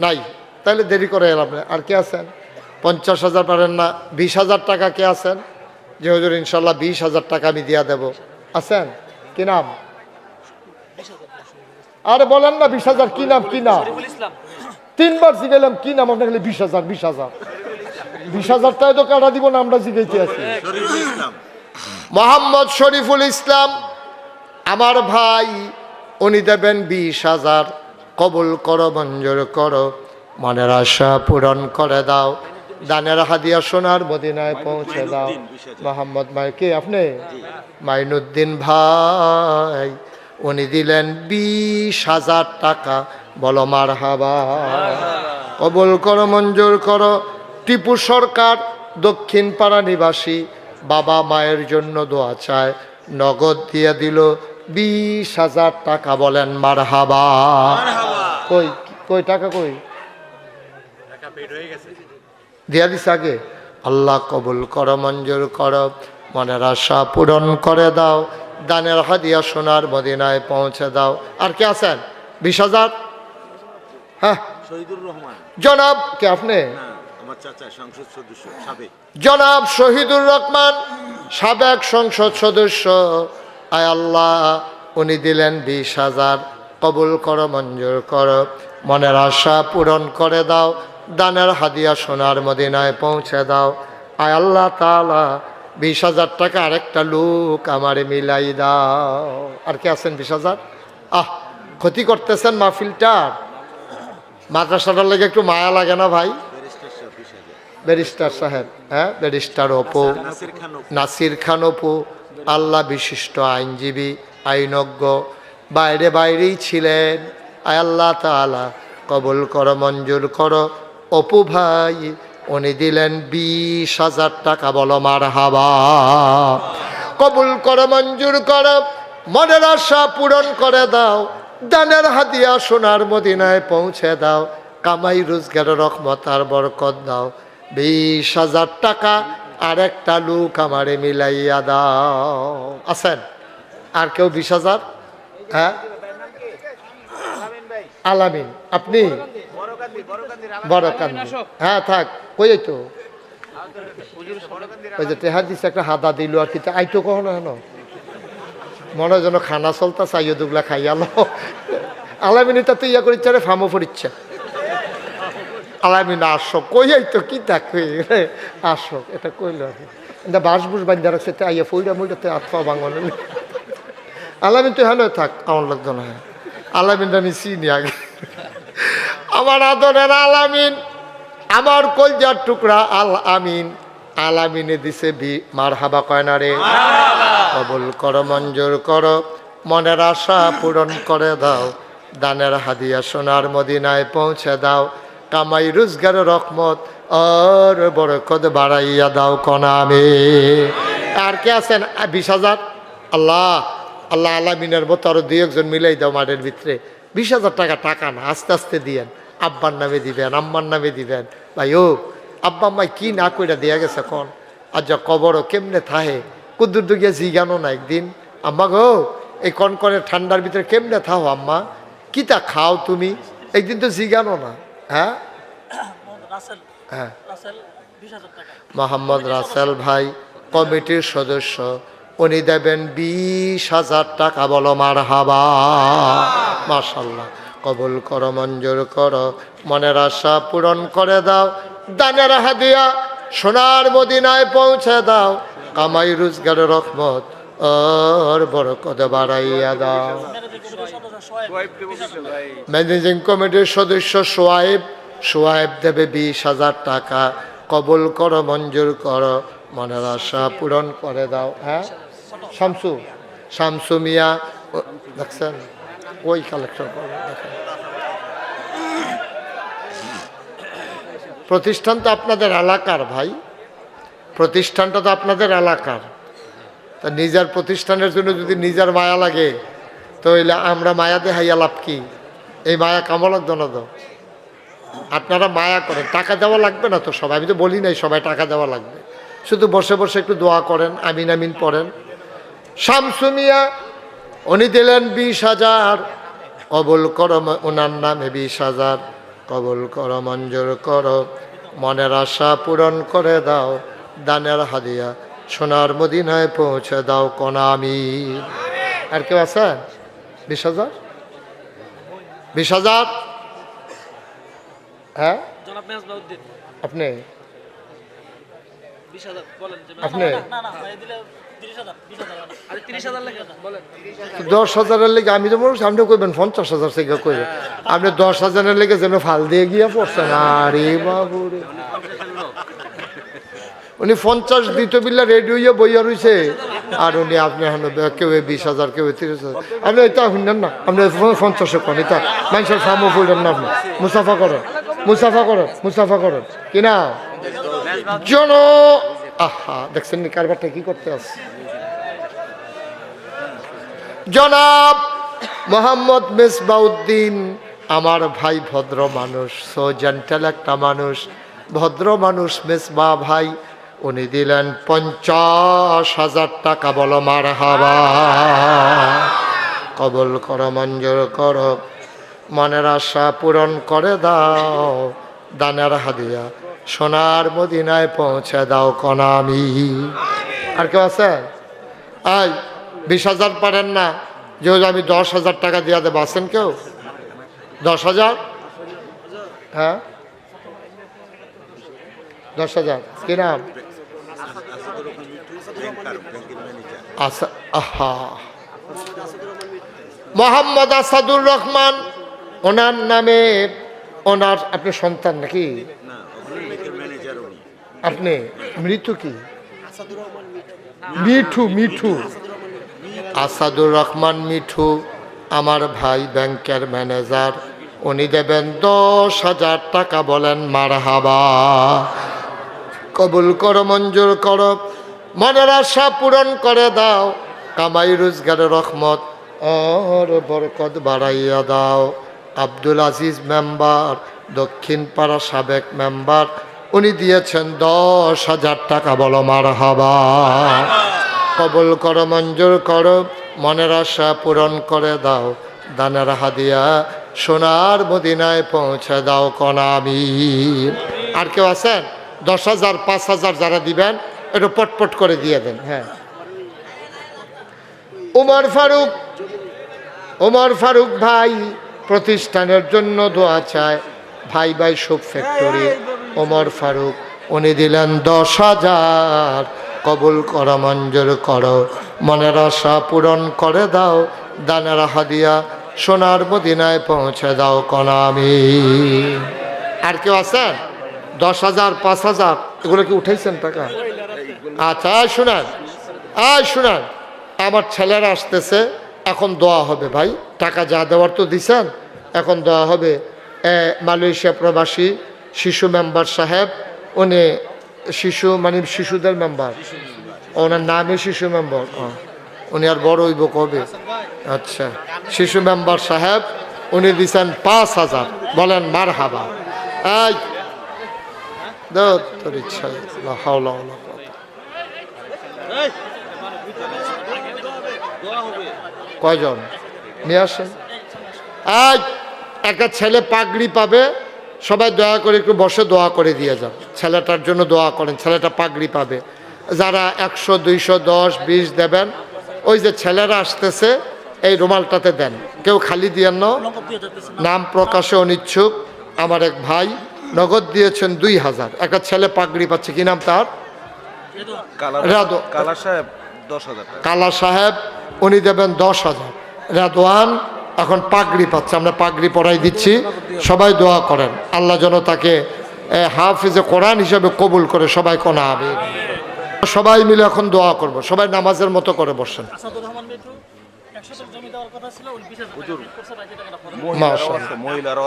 নাই? তাহলে দেরি করে এলাম। আর কে আছেন? 50,000 পারেন না? 20,000 টাকা কে আছেন? যে হুজুর ইনশাল্লাহ 20,000 টাকা আমি দিয়া দেব। আছেন? কি নাম? আরে বলেন না 20,000। কি নাম? কি নাম? তিনবার জিগাইলাম কি নাম আপনাকে? 20,000, 20,000, 20,000 টাকা তো কাটা দিব না, আমরা জিগাইতে আছি। মোহাম্মদ শরীফুল ইসলাম আমার ভাই, উনি দেবেন 20,000। কবুল করো, মঞ্জুর করো, মনের আশা পূরণ করে দাও, দানের হাদিয়া সোনার মদিনায় পৌঁছে দাও। মোহাম্মদ কে আপনি? মাইনুদ্দিন ভাই, উনি দিলেন 20,000 টাকা। বলো মারহাবা। কবুল করো, মঞ্জুর করো। টিপু সরকার দক্ষিণ পাড়া নিবাসী, বাবা মায়ের জন্য দোয়া চায়, নগদ দিয়ে দিল 20,000 টাকা। বলেন মারহাবা। কই কই টাকা কই? দিয়া দিস আগে। আল্লাহ কবুল করো, মঞ্জুর করো, মনের আশা পূরণ করে দাও, দানের হাদিয়া সোনার মদিনায় পৌঁছে দাও। আর কে আছেন? 20,000? হ্যাঁ, শহীদুর রহমান জনাব। কে আপনি? আমার চাচা, সংসদ সদস্য সাবেক। জনাব শহীদুর রহমান, সাবেক সংসদ সদস্য। আয় আল্লাহ, উনি দিলেন 20,000। কবুল করো, মঞ্জুর করো, মনের আশা পূরণ করে দাও, দানের হাদিয়া সোনার মদিনায় পৌঁছে দাও। আয় আল্লাহ তাআলা 20,000 টাকা আরেকটা লোক আমারে মিলাই দাও। আর কে আছেন? 20,000? ক্ষতি করতেছেন মাহফিলটার। মাদ্রাসাটার লেগে একটু মায়া লাগে না ভাই? ব্যারিস্টার সাহেব, হ্যাঁ, ব্যারিস্টার অপু, নাসির খান অপু, আল্লাহ বিশিষ্ট আইনজীবী, আইনজ্ঞ, বাইরে বাইরেই ছিলেন। আয় আল্লাহ তাআলা কবুল করো, মঞ্জুর করো। অপু ভাই উনি দিলেন 20,000 টাকা। বলো মারহাবা। কবুল করো, মঞ্জুর করো, মনের আশা পূরণ করে দাও, দানের হাদিয়া সোনার মদিনায় পৌঁছে দাও, কামাই রোজগারের রহমত আর বরকত দাও। 20,000 টাকা আর একটা লোক আমারে মিলাইয়া দাও। আছেন আর কেউ? 20,000? হ্যাঁ, আলামিন। আপনি? বড়কান্দি। হ্যাঁ, থাক। কই তো ওই যে টেহা দিচ্ছে একটা হাদা দিল আর কি, আইতো কখনো হেন মনে যেন খানা চলতা চাইও দুগলা খাইয়াল। আলামিন এটা তো ইয়া করিচ্ছে রে, ফামো ফরিচ্ছে। আলামিন আসো। কই আইতো কি দেখে আসো, এটা কইল আর কি। এটা বাস বুস বান্ধা রাখছে, আইয়া ফইরা মুইটাতে আত্মা বাঙালি। আলামিন তো হেন থাক, আমার লাগতো না। আলামিনটা আমি চিনি আগে। আমার আদরের আলামিন, আমার কলজার টুকরা আল আমিন। আলামিনে দিছে মারহাবা। কয় না রে? কবুল করো, মঞ্জুর করো, মনের আশা পূরণ করে দাও, দানের হাদিয়া সোনার মদিনায় পৌঁছে দাও, কামাই রোজগারের রহমত আর বরকত বাড়াইয়া দাও কনামে। আর কে আছেন? 20,000। আল্লাহ আল্লাহ আলামিনের মতো আরো 2-1 মিলাই দাও মাঠের ভিতরে। 20,000 টাকা, টাকা না, আস্তে আস্তে দিয়েন। আব্বার নামে দিবেন, আম্মার নামে দিবেন। ভাই ও আব্বা আম্মাই কি না কইরা দেয়া গেছে কোন? আর যা কবরও কেমনে থাহে কুদ্দুর দুগিয়া জিগানো না একদিন, আম্মা গো এই কনকনের ঠান্ডার ভিতরে কেমনে থাও আম্মা, কি তা খাও তুমি, একদিন তো জিগানো না। হ্যাঁ রাসেল হ্যাঁ, রাসেল 20,000 টাকা। মোহাম্মদ রাসেল ভাই কমিটির সদস্য, উনি দেবেন 20,000 টাকা। বলো মারহাবা। মাশাল্লাহ, কবুল করো, মঞ্জুর করো, মনের আশা পূরণ করে দাও, দানের হাদিয়া সোনার মদিনায় পৌঁছে দাও, কামাই রোজগারের রহমত আর বরকত বাড়াইয়া দাও। ম্যানেজিং কমিটির সদস্য সোয়াইব দেবে 20,000 টাকা। কবুল করো, মঞ্জুর করো, মনের আশা পূরণ করে দাও। হ্যাঁ শামসু মিয়া দেখছেন, ওই কালেকশন করবে দেখেন। প্রতিষ্ঠান তো আপনাদের এলাকার ভাই, প্রতিষ্ঠানটা তো আপনাদের এলাকার। তা নিজের প্রতিষ্ঠানের জন্য যদি নিজের মায়া লাগে, তো হইলে আমরা মায়া দেখাইয়া লাভ কি? এই মায়া কামো লাগতো না তো। আপনারা মায়া করেন, টাকা দেওয়া লাগবে না তো সবাই, আমি তো বলি নাই সবাই টাকা দেওয়া লাগবে, শুধু বসে বসে একটু দোয়া করেন, আমিন আমিন পড়েন। শামসু মিয়া উনি দিলেন 20,000। কবুল করো, ওনার নামে 20,000। কবুল করো, মঞ্জুর করো, মনের আশা পূরণ করে দাও, দানের হাদিয়া সোনার মদিনায় পৌঁছে দাও কনামি। আর কেউ আছে? 20,000 20,000। হ্যাঁ জনাব মেজবাউদ্দিন আপনি 20,000 বলেন যে আপনি? না না ভাই দিলে 30,000 20,000 আরে 30,000 লাগে বলেন। 10,000-এর লেগে আমি তো বলছি আপনি কইবেন 50,000 থেকে কইবেন, আপনি 10,000-এর লেগে যেন ফাল দিয়ে গিয়া পড়ছেন। আরে বাবু রে, উনি 50 দিত বিল্লা রেডি হইয়া বইয়া রয়েছে, আর উনি আপনি কেউ 20,000 কেউ 30,000। আপনি এটা শুনলেন না, আপনি 50 কোন এটা মানুষের ফার্মও ফুলেন না। আপনি মুসাফা করেন, মুসাফা করেন, মুসাফা করেন কিনা জন। আহা দেখছেন নি কারবারটা কি করতে আছে। জনাব মোহাম্মদ মেজবাউদ্দিন আমার ভাই, ভদ্র মানুষ, সো জেন্টাল একটা মানুষ, ভদ্র মানুষ মেজবা ভাই, উনি দিলেন 50,000 টাকা। বলো মারহাবা। কবুল করো, মঞ্জুর করো, মনের আশা পূরণ করে দাও, দানের হাদিয়া সোনার মদিনায় পৌঁছে দাও কনামি। আর কেউ আছে? আই 20,000 পারেন না, যেহেতু আমি 10,000 টাকা দিয়ে দেবো, আছেন কেউ? 10,000? হ্যাঁ 10,000 কি নাম? আচ্ছা, আহা মোহাম্মদ আসাদুর রহমান, ওনার নামে, ওনার আপনি সন্তান নাকি? আপনি মৃত্যু কি? মিঠু, মিঠু আসাদুর রহমান মিঠু আমার ভাই, ব্যাংকের ম্যানেজার, উনি দেবেন 10,000 টাকা। বলেন মারহাবা। কবুল করো, মঞ্জুর করো, মনের আশা পূরণ করে দাও, কামাই রোজগারের রহমত আর বরকত বাড়াইয়া দাও। আব্দুল আজিজ মেম্বার, দক্ষিণ পাড়া সাবেক মেম্বার, উনি দিয়েছেন 10,000 টাকা। বলো মারহাবা। কবুল করো, মঞ্জুর করো, মনের আশা পূরণ করে দাও, দানের হাদিয়া সোনার মদিনায় পৌঁছে দাও কনামি। আর কেউ আছেন? 10,000 5,000 যারা দিবেন একটু পটপট করে দিয়ে দেন। হ্যাঁ ওমর ফারুক ভাই প্রতিষ্ঠানের জন্য দোয়া চায়, ভাই ভাই সব ফ্যাক্টরি, ওমর ফারুক উনি দিলেন 10,000। কবুল করো, মঞ্জুর করো, মনের আশা পূরণ করে দাও, দানের হাদিয়া সোনার মদিনায় পৌঁছে দাও কনামি। আর কেউ আছেন? 10,000 5,000 এগুলো কি উঠাইছেন টাকা? আচ্ছা শুনেন, শুনেন, আমার ছেলেরা আসতেছে, এখন দোয়া হবে ভাই, টাকা যা দেওয়ার তো দিছেন, এখন দোয়া হবে। মালয়েশিয়া প্রবাসী শিশু মেম্বার সাহেব, উনি শিশু মানে শিশুদের মেম্বার, ওনার নামই শিশু মেম্বার, উনি আর বড় হইব কবে? আচ্ছা, শিশু মেম্বার সাহেব উনি দিচ্ছেন 5,000, বলেন মার হাবা। এই তোর ইচ্ছা, হাওলা হাওলা কয়জন নিয়ে আসেন। আজ একটা ছেলে পাগড়ি পাবে, সবাই দয়া করে একটু বসে দোয়া করে দিয়ে যান, ছেলেটার জন্য দোয়া করেন, ছেলেটা পাগড়ি পাবে। যারা 100, 200, 10, 20 দেবেন, ওই যে ছেলেরা আসতেছে এই রুমালটাতে দেন, কেউ খালি দিয়েন না। নাম প্রকাশে অনিচ্ছুক আমার এক ভাই নগদ দিয়েছেন 2,000, একটা ছেলে পাগড়ি পাচ্ছে, কি নাম তার? কালা সাহেব 10,000 টাকা। কালা সাহেব উনি দেবেন 10,000। রেদওয়ান এখন পাগড়ি পাচ্ছে, আমরা পাগড়ি পরাই দিচ্ছি, সবাই দোয়া করেন আল্লাহ যেন তাকে হাফিজে কোরআন হিসাবে কবুল করে, সবাই কোনা হবে। সবাই মিলে এখন দোয়া করব, সবাই নামাজের মতো করে বসেন।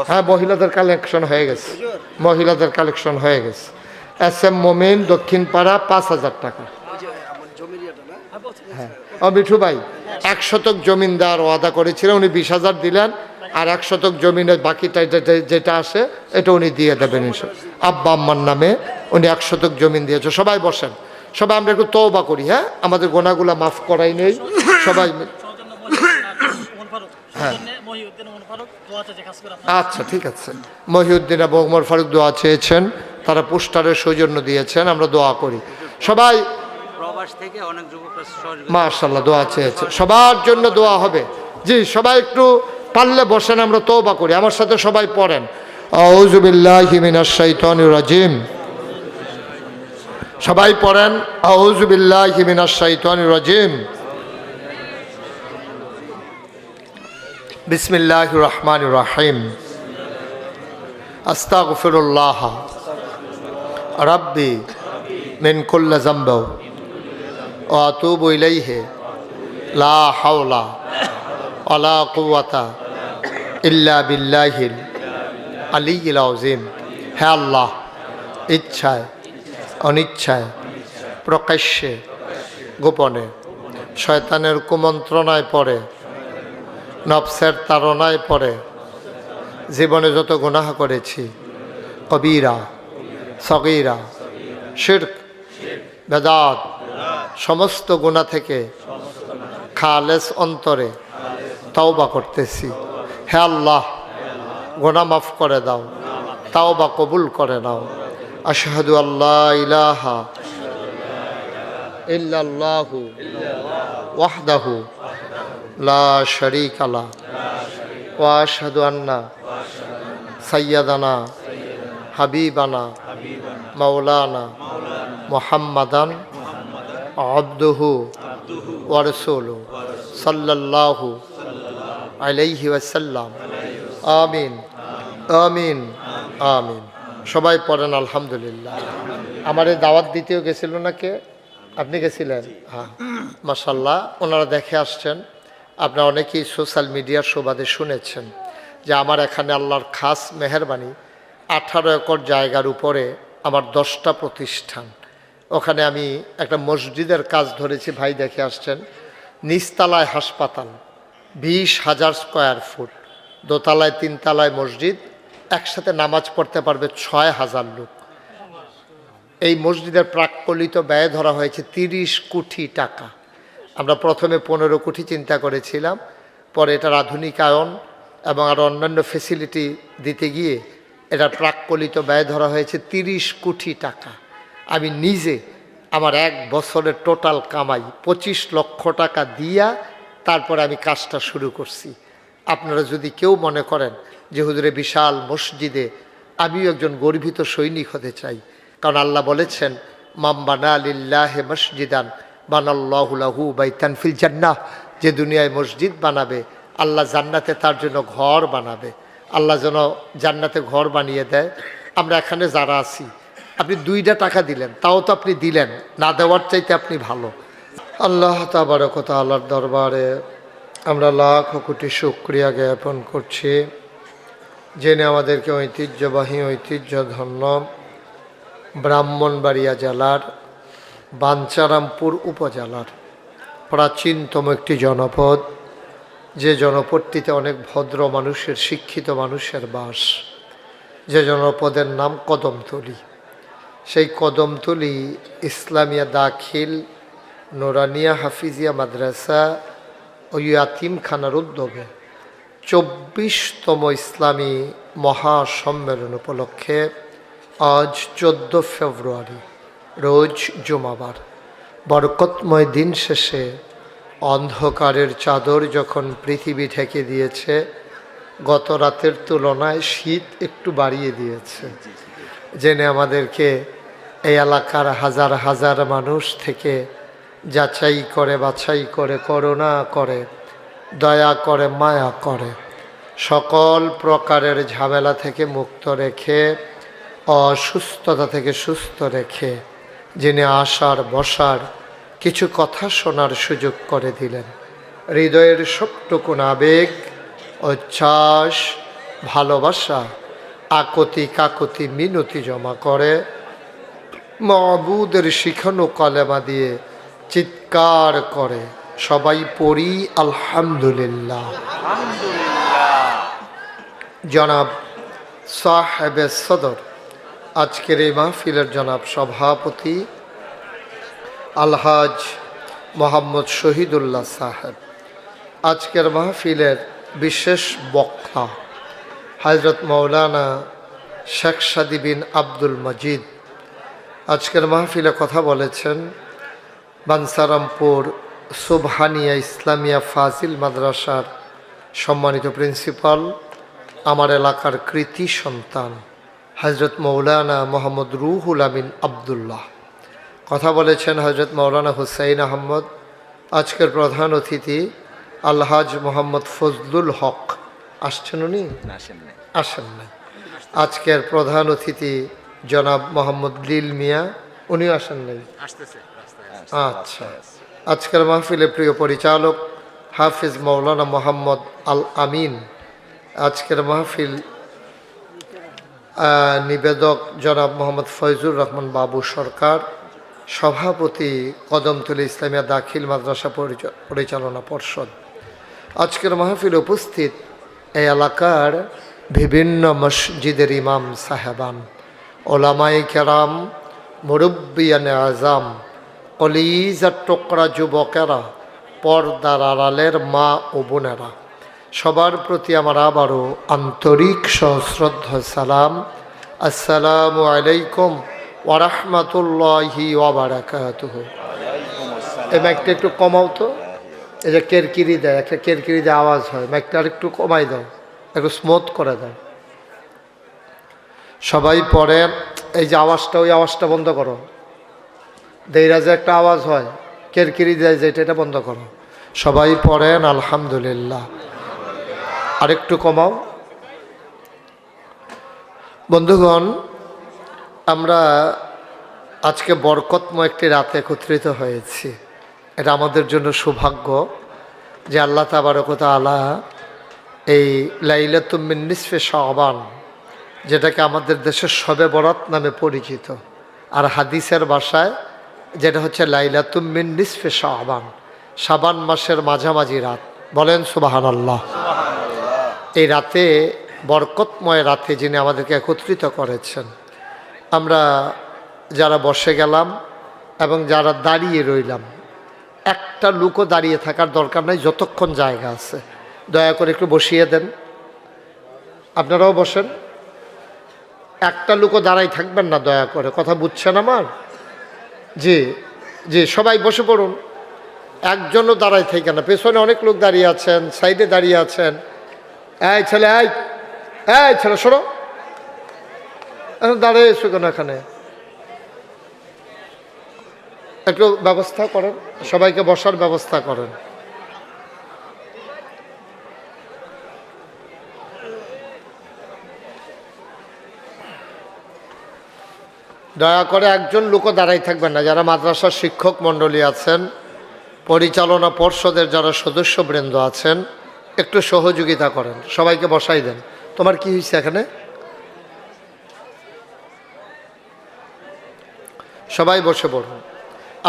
হ্যাঁ, মহিলাদের কালেকশন হয়ে গেছে, মহিলাদের কালেকশন হয়ে গেছে। SM মোমিন দক্ষিণ পাড়া 5,000 টাকা। হ্যাঁ, মিঠু ভাই 1 শতক জমিন দেওয়ার ওয়াদা করেছিলেন, উনি 20,000 দিলেন, আর 1 শতক জমিনের বাকিটা যেটা আসে এটা উনি দিয়ে দেবেন। আব্বা আম্মার নামে উনি 1 শতক জমিন দিয়েছে। সবাই বসেন, সবাই আমরা একটু তওবা করি। হ্যাঁ, আমাদের গোনাগুলা মাফ করাই নেই সবাই। হ্যাঁ আচ্ছা ঠিক আছে, মহিউদ্দিন এবং ওমর ফারুক দোয়া চেয়েছেন, তারা পোস্টারের সৌজন্য দিয়েছেন, আমরা দোয়া করি। সবাই মাশাআল্লাহ দোয়া চেয়েছে, সবার জন্য দোয়া হবে। জি সবাই একটু পারলে বসেন, আমরা তওবা করি, আমার সাথে সবাই পড়েন আউযু বিল্লাহি মিনাশ শাইতানির রাজিম। সবাই পড়েন আউযু বিল্লাহি মিনাশ শাইতানির রাজিম। বিসমিল্লাহির রহমানির রহিম। আস্তাগফিরুল্লাহ রাব্বি মিন কুল্লি যামবি ওয়া আতুবু ইলাইহি লা হাওলা ওয়ালা কুওয়াতা ইল্লা বিল্লাহিল আলিয়্যিল আযীম। হে আল্লাহ, ইচ্ছায় অনিচ্ছায় প্রকাশ্যে গোপনে শয়তানের কুমন্ত্রণায় পড়ে, নফসের তাড়নায় পড়ে জীবনে যত গুনাহ করেছি, কবিরা সগীরা শিরক বেদাত, সমস্ত গুনাহ থেকে খালেস অন্তরে তাওবা করতেছি। হে আল্লাহ, গুনাহ মাফ করে দাও, তাওবা কবুল করে নাও। আশহাদু আল্লা ইলাহা ইল্লাল্লাহু ওয়াহদাহু লা শারীকা লাহ ওয়া আশহাদু আন্না সাইয়্যিদানা হাবিবানা মাওলানা মুহাম্মাদান আবদুহু ওয়া রাসূলুহু সাল্লাল্লাহু আলাইহি ওয়াসাল্লাম। আমিন আমিন আমিন। সবাই পড়েন আলহামদুলিল্লাহ। আমারে দাওয়াত দিতেও গেছিল না কে? আপনি গেছিলেন? হ্যাঁ মাশাআল্লাহ, ওনারা দেখে আসছেন। আপনারা অনেকেই সোশ্যাল মিডিয়ার সুবাদে শুনেছেন যে আমার এখানে আল্লাহর খাস মেহেরবানি, 18 একর জায়গার উপরে আমার 10টা প্রতিষ্ঠান। ওখানে আমি একটা মসজিদের কাজ ধরেছি, ভাই দেখে আসছেন। নিচতলায় হাসপাতাল, 20,000 স্কয়ার ফুট, দোতলায় 3 তলায় মসজিদ, একসাথে নামাজ পড়তে পারবে 6,000 লোক। এই মসজিদের প্রাক্কলিত ব্যয় ধরা হয়েছে 30 কোটি টাকা। আমরা প্রথমে 15 কোটি চিন্তা করেছিলাম, পরে এটার আধুনিকায়ন এবং আরও অন্যান্য ফেসিলিটি দিতে গিয়ে এটার প্রাক্কলিত ব্যয় ধরা হয়েছে 30 কোটি টাকা। আমি নিজে আমার 1 বছরের টোটাল কামাই 25 লক্ষ টাকা দিয়া তারপরে আমি কাজটা শুরু করছি। আপনারা যদি কেউ মনে করেন যে হুজুরে বিশাল মসজিদে আমিও একজন গর্বিত সৈনিক হতে চাই, কারণ আল্লাহ বলেছেন মান বানা লিল্লাহি মসজিদান বানাল্লাহু লাহু বাইতান ফিল জান্নাহ, যে দুনিয়ায় মসজিদ বানাবে আল্লাহ জান্নাতে তার জন্য ঘর বানাবে। আল্লাহ যেন জান্নাতে ঘর বানিয়ে দেয়। আমরা এখানে যারা আছি, আপনি 2টা টাকা দিলেন, তাও তো আপনি দিলেন, না দেওয়ার চাইতে আপনি ভালো। আল্লাহ তাবারক ওয়া তাআলার দরবারে আমরা লাখ কোটি শুকরিয়া জ্ঞাপন করছি জেনে আমাদেরকে ঐতিহ্যবাহী ঐতিহ্যধন্য ব্রাহ্মণবাড়িয়া জেলার বাঞ্ছারামপুর উপজেলার প্রাচীনতম একটি জনপদ, যে জনপদটিতে অনেক ভদ্র মানুষের, শিক্ষিত মানুষের বাস, যে জনপদের নাম কদমতলী। সেই কদমতলী ইসলামিয়া দাখিল নোরানিয়া হাফিজিয়া মাদ্রাসা ও ইয়াতিমখানার উদ্যোগে 24তম ইসলামী মহাসম্মেলন উপলক্ষে আজ 14 ফেব্রুয়ারি রোজ জুমাবার বরকতময় দিন শেষে অন্ধকারের চাদর যখন পৃথিবী ঢেকে দিয়েছে, গত রাতের তুলনায় শীত একটু বাড়িয়ে দিয়েছে, জেনে আমাদেরকে এই এলাকার হাজার হাজার মানুষ থেকে যাচাই করে, বাছাই করে, করুণা করে, দয়া করে, মায়া করে, সকল প্রকারের ঝামেলা থেকে মুক্ত রেখে, অসুস্থতা থেকে সুস্থ রেখে যিনি আসার বসার কিছু কথা শোনার সুযোগ করে দিলেন। হৃদয়ের সবটুকুন আবেগ, উচ্ছ্বাস, ভালোবাসা, আকতি কাকতি মিনতি জমা করে মাবুদের শিখানো কলেমা দিয়ে চিৎকার করে সবাই পড়ি আলহামদুলিল্লাহ। জনাব সাহেবে সদর, আজকের এই মাহফিলের জনাব সভাপতি আলহাজ মোহাম্মদ শহীদুল্লাহ সাহেব, আজকের মাহফিলের বিশেষ বক্তা হযরত মৌলানা শেখ সাদী বিন আব্দুল মজিদ, আজকের মাহফিলে কথা বলেছেন বাঞ্ছারামপুর সুবহানিয়া ইসলামিয়া ফাজিল মাদ্রাসার সম্মানিত প্রিন্সিপাল, আমার এলাকার কৃতি সন্তান হযরত মৌলানা মোহাম্মদ রুহুল আমিন আবদুল্লাহ। কথা বলেছেন হযরত মৌলানা হুসাইন আহমদ। আজকের প্রধান অতিথি আলহাজ মোহাম্মদ ফজলুল হক, আসছেন উনি? আসেন না। আজকের প্রধান অতিথি জনাব মোহাম্মদ লিল মিয়া, উনিও আসেন নাই? আচ্ছা। আজকের মাহফিলে প্রিয় পরিচালক হাফিজ মৌলানা মোহাম্মদ আল আমিন, আজকের মাহফিল নিবেদক জনাব মোহাম্মদ ফয়জুর রহমান বাবু সরকার, সভাপতি কদমতলী ইসলামিয়া দাখিল মাদ্রাসা পরিচালনা পর্ষদ। আজকের মাহফিলে উপস্থিত এই এলাকার বিভিন্ন মসজিদের ইমাম সাহেবান, ওলামায়ে কেরাম, মুরব্বিয়ানে আজাম, কলিজার টুকরা যুবকেরা, পর্দার আড়ালের মা ও বোনেরা, সবার প্রতি আমার আবারও আন্তরিক সশ্রদ্ধ সালাম। আসসালামু আলাইকুম ওয়া রাহমাতুল্লাহি ওয়া বারাকাতুহু। এই মাইকটা একটু কমাও তো, এই যে কেরকিরি দেয়, একটা কেরকিরি দিয়ে আওয়াজ হয়, মাইকটা আর একটু কমাই দাও, একটু স্মুথ করে দাও। সবাই পড়ে, এই যে আওয়াজটা, ওই আওয়াজটা বন্ধ করো। দেইরা যে একটা আওয়াজ হয় কেরকিরি দেয় যেটা, এটা বন্ধ করো। সবাই পড়েন আলহামদুলিল্লাহ। আরেকটু কমাও। বন্ধুগণ, আমরা আজকে বরকতময় একটি রাতে একত্রিত হয়েছি। এটা আমাদের জন্য সৌভাগ্য যে আল্লাহ তাবারক ওয়া তাআলা এই লাইলাতুম মিন নিসফে শাবান, যেটাকে আমাদের দেশে শবে বরাত নামে পরিচিত, আর হাদিসের ভাষায় যেটা হচ্ছে লাইলাতুম মিন নিসফে শাবান, শাবান মাসের মাঝামাঝি রাত, বলেন সুবহানাল্লাহ। এই রাতে, বরকতময় রাতে যিনি আমাদেরকে একত্রিত করেছেন, আমরা যারা বসে গেলাম এবং যারা দাঁড়িয়ে রইলাম, একটা লুকও দাঁড়িয়ে থাকার দরকার নাই, যতক্ষণ জায়গা আছে দয়া করে একটু বসিয়ে দেন। আপনারাও বসেন, একটা লুকও দাঁড়াই থাকবেন না দয়া করে, কথা বুঝছেন আমার? জি জি, সবাই বসে পড়ুন, একজনও দাঁড়াই থাকে না। পেছনে অনেক লোক দাঁড়িয়ে আছেন, সাইডে দাঁড়িয়ে আছেন। এই ছেলে, এই ছেলে সরো, দাঁড়িয়ে এসো কেন এখানে? একটু ব্যবস্থা করেন, সবাইকে বসার ব্যবস্থা করেন। দয়া করে একজন লোকও দাঁড়াই থাকবেন না। যারা মাদ্রাসার শিক্ষক মণ্ডলী আছেন, পরিচালনা পর্ষদের যারা সদস্যবৃন্দ আছেন একটু সহযোগিতা করেন, সবাইকে বসাই দেন। তোমার কি হয়েছে এখানে? সবাই বসে পড়ুন,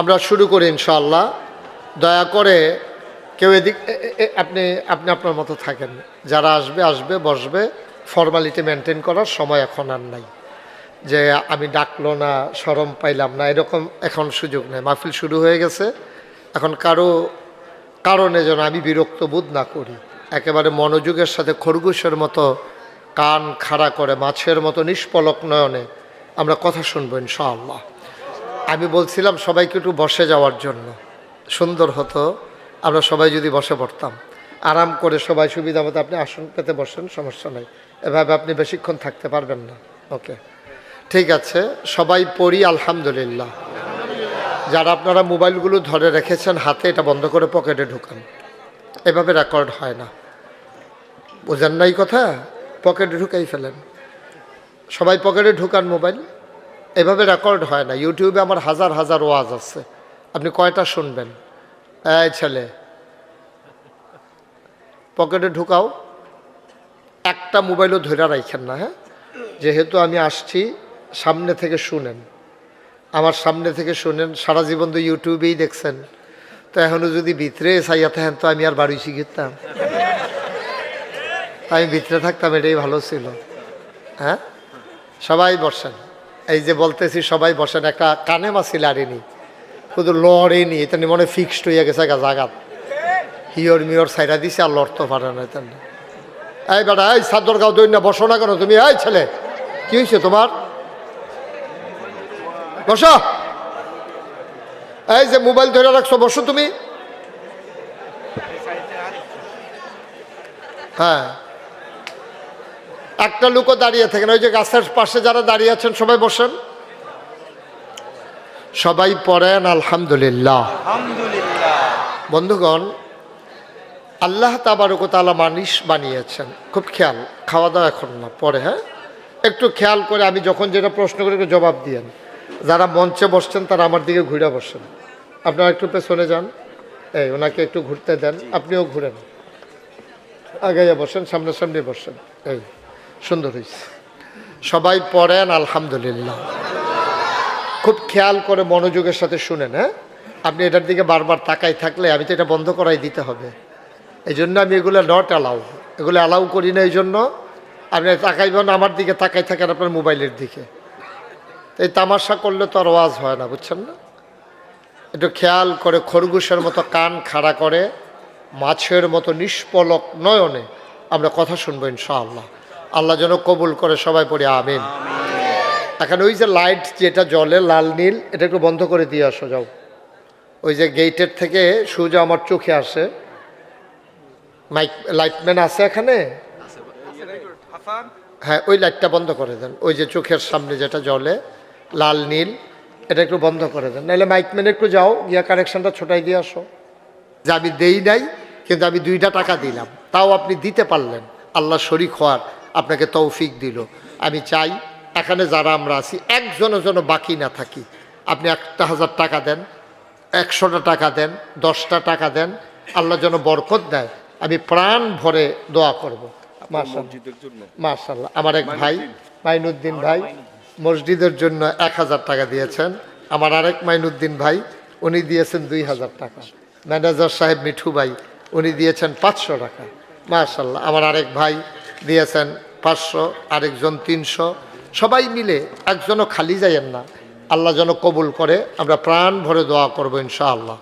আমরা শুরু করি ইনশাআল্লাহ। দয়া করে কেউ এদিক আপনি আপনি আপনার মতো থাকেন, যারা আসবে আসবে, বসবে। ফর্মালিটি মেনটেন করার সময় এখন আর নাই, যে আমি ডাকলো না, শরম পাইলাম না, এরকম এখন সুযোগ নেই। মাহফিল শুরু হয়ে গেছে, এখন কারো কারণে যেন আমি বিরক্ত বোধ না করি। একেবারে মনোযোগের সাথে খরগোশের মতো কান খাড়া করে মাছের মতো নিষ্পলক নয়নে আমরা কথা শুনবো ইনশাআল্লাহ। আমি বলছিলাম সবাইকে একটু বসে যাওয়ার জন্য, সুন্দর হতো আমরা সবাই যদি বসে পড়তাম আরাম করে, সবাই সুবিধা মতো। আপনি আসন পেতে বসেন, সমস্যা নেই, এভাবে আপনি বেশিক্ষণ থাকতে পারবেন না। ওকে, ঠিক আছে, সবাই পড়ি আলহামদুলিল্লাহ। যারা আপনারা মোবাইলগুলো ধরে রেখেছেন হাতে, এটা বন্ধ করে পকেটে ঢুকান, এভাবে রেকর্ড হয় না, বোঝেন নাই কথা? পকেটে ঢুকাই ফেলেন, সবাই পকেটে ঢুকান মোবাইল, এভাবে রেকর্ড হয় না। ইউটিউবে আমার হাজার হাজার ওয়াজ আছে, আপনি কয়টা শুনবেন? এই ছেলে, পকেটে ঢুকাও, একটা মোবাইলও ধরে রাখেন না। হ্যাঁ, যেহেতু আমি আসছি সামনে থেকে শুনেন, আমার সামনে থেকে শুনেন। সারা জীবন তো ইউটিউবেই দেখছেন, তো এখনও যদি ভিতরে চাইয়া থাকেন তো আমি আর বাড়ি শিখতাম, আমি ভিতরে থাকতাম, এটাই ভালো ছিল। হ্যাঁ, সবাই বসেন, এই যে বলতেছি সবাই বসেন। একটা কানে মাছি লাড়িনি, শুধু লড়েনি, এটা নিয়ে মনে ফিক্সড হইয়া গেছে জাগাত, হিওর মিওর সাইডা দিছে আর লড়তে পারে না। এটা এই বেটা, এই সাদর গাও দই না, বসো না কেন তুমি? এই ছেলে, কি হয়েছে তোমার? বসো। এই যে মোবাইল ধরে রাখছো, বসো তুমি। হ্যাঁ, একটা লোকও দাঁড়িয়ে থাকেন, ওই যে গাছের পাশে যারা দাঁড়িয়ে আছেন সবাই বসেন, সবাই পড়েন আলহামদুলিল্লাহ। বন্ধুগণ, আল্লাহ তাবারক ওয়া তাআলা মানুষ বানিয়েছেন, খুব খেয়াল, খাওয়া দাওয়া এখন না, পরে। হ্যাঁ, একটু খেয়াল করে আমি যখন যেটা প্রশ্ন করে একটু জবাব দিয়েন। যারা মঞ্চে বসছেন তারা আমার দিকে ঘুরে বসেন, আপনারা একটু পেছনে যান, এই ওনাকে একটু ঘুরতে দেন, আপনিও ঘুরেন, আগে বসেন, সামনাসামনি বসেন। এই সুন্দর হয়েছে, সবাই পড়েন আলহামদুলিল্লাহ। খুব খেয়াল করে মনোযোগের সাথে শুনেন। হ্যাঁ, আপনি এটার দিকে বারবার তাকাই থাকলে আমি তো এটা বন্ধ করাই দিতে হবে, এই জন্য আমি এগুলো নট অ্যালাউ, এগুলো অ্যালাউ করি না। এই জন্য আপনি তাকাইবেন আমার দিকে, তাকাই থাকেন আপনার মোবাইলের দিকে, এই তামাশা করলে তো আর ওয়াজ হয় না, বুঝছেন না? একটু খেয়াল করে খরগোশের মতো কান খাড়া করে মাছের মতো নিষ্পলক নয়নে আমরা কথা শুনবো ইনশাআল্লাহ। আল্লাহ যেন কবুল করে, সবাই পড়ি আমিন। এখন ওই যে লাইট যেটা জ্বলে লাল নীল, এটা একটু বন্ধ করে দিয়ে আসো, যাও। ওই যে গেটের থেকে সোজা আমার চোখে আসে, মাইক লাইটম্যান আছে এখানে? হ্যাঁ, ওই লাইটটা বন্ধ করে দেন, ওই যে চোখের সামনে যেটা জ্বলে লাল নীল, এটা একটু বন্ধ করে দেন। নাহলে মাইকম্যান একটু যাও, গিয়া কানেকশনটা ছোটাই দিয়ে আসো। যে আমি দেই নাই, কিন্তু আমি 2টা টাকা দিলাম, তাও আপনি দিতে পারলেন, আল্লাহ শরীক হওয়ার আপনাকে তৌফিক দিল। আমি চাই এখানে যারা আমরা আছি একজনের জন্য বাকি না থাকি। আপনি 1000 টাকা দেন, 100টা টাকা দেন, 10টা টাকা দেন, আল্লাহ যেন বরকত দেয়, আমি প্রাণ ভরে দোয়া করব। মাশাআল্লাহ, আমার এক ভাই মাইনুদ্দিন ভাই মসজিদের জন্য 1000 টাকা দিয়েছেন। আমার আরেক মাইনুদ্দিন ভাই, উনি দিয়েছেন 2000 টাকা। ম্যানেজার সাহেব মিঠু ভাই, উনি দিয়েছেন 500 টাকা। মাশাআল্লাহ, আমার আরেক ভাই দিয়েছেন 500, আরেকজন 300। সবাই মিলে, একজনও খালি যাইয়েন না, আল্লাহ যেন কবুল করে, আমরা প্রাণ ভরে দোয়া করবো ইনশাআল্লাহ।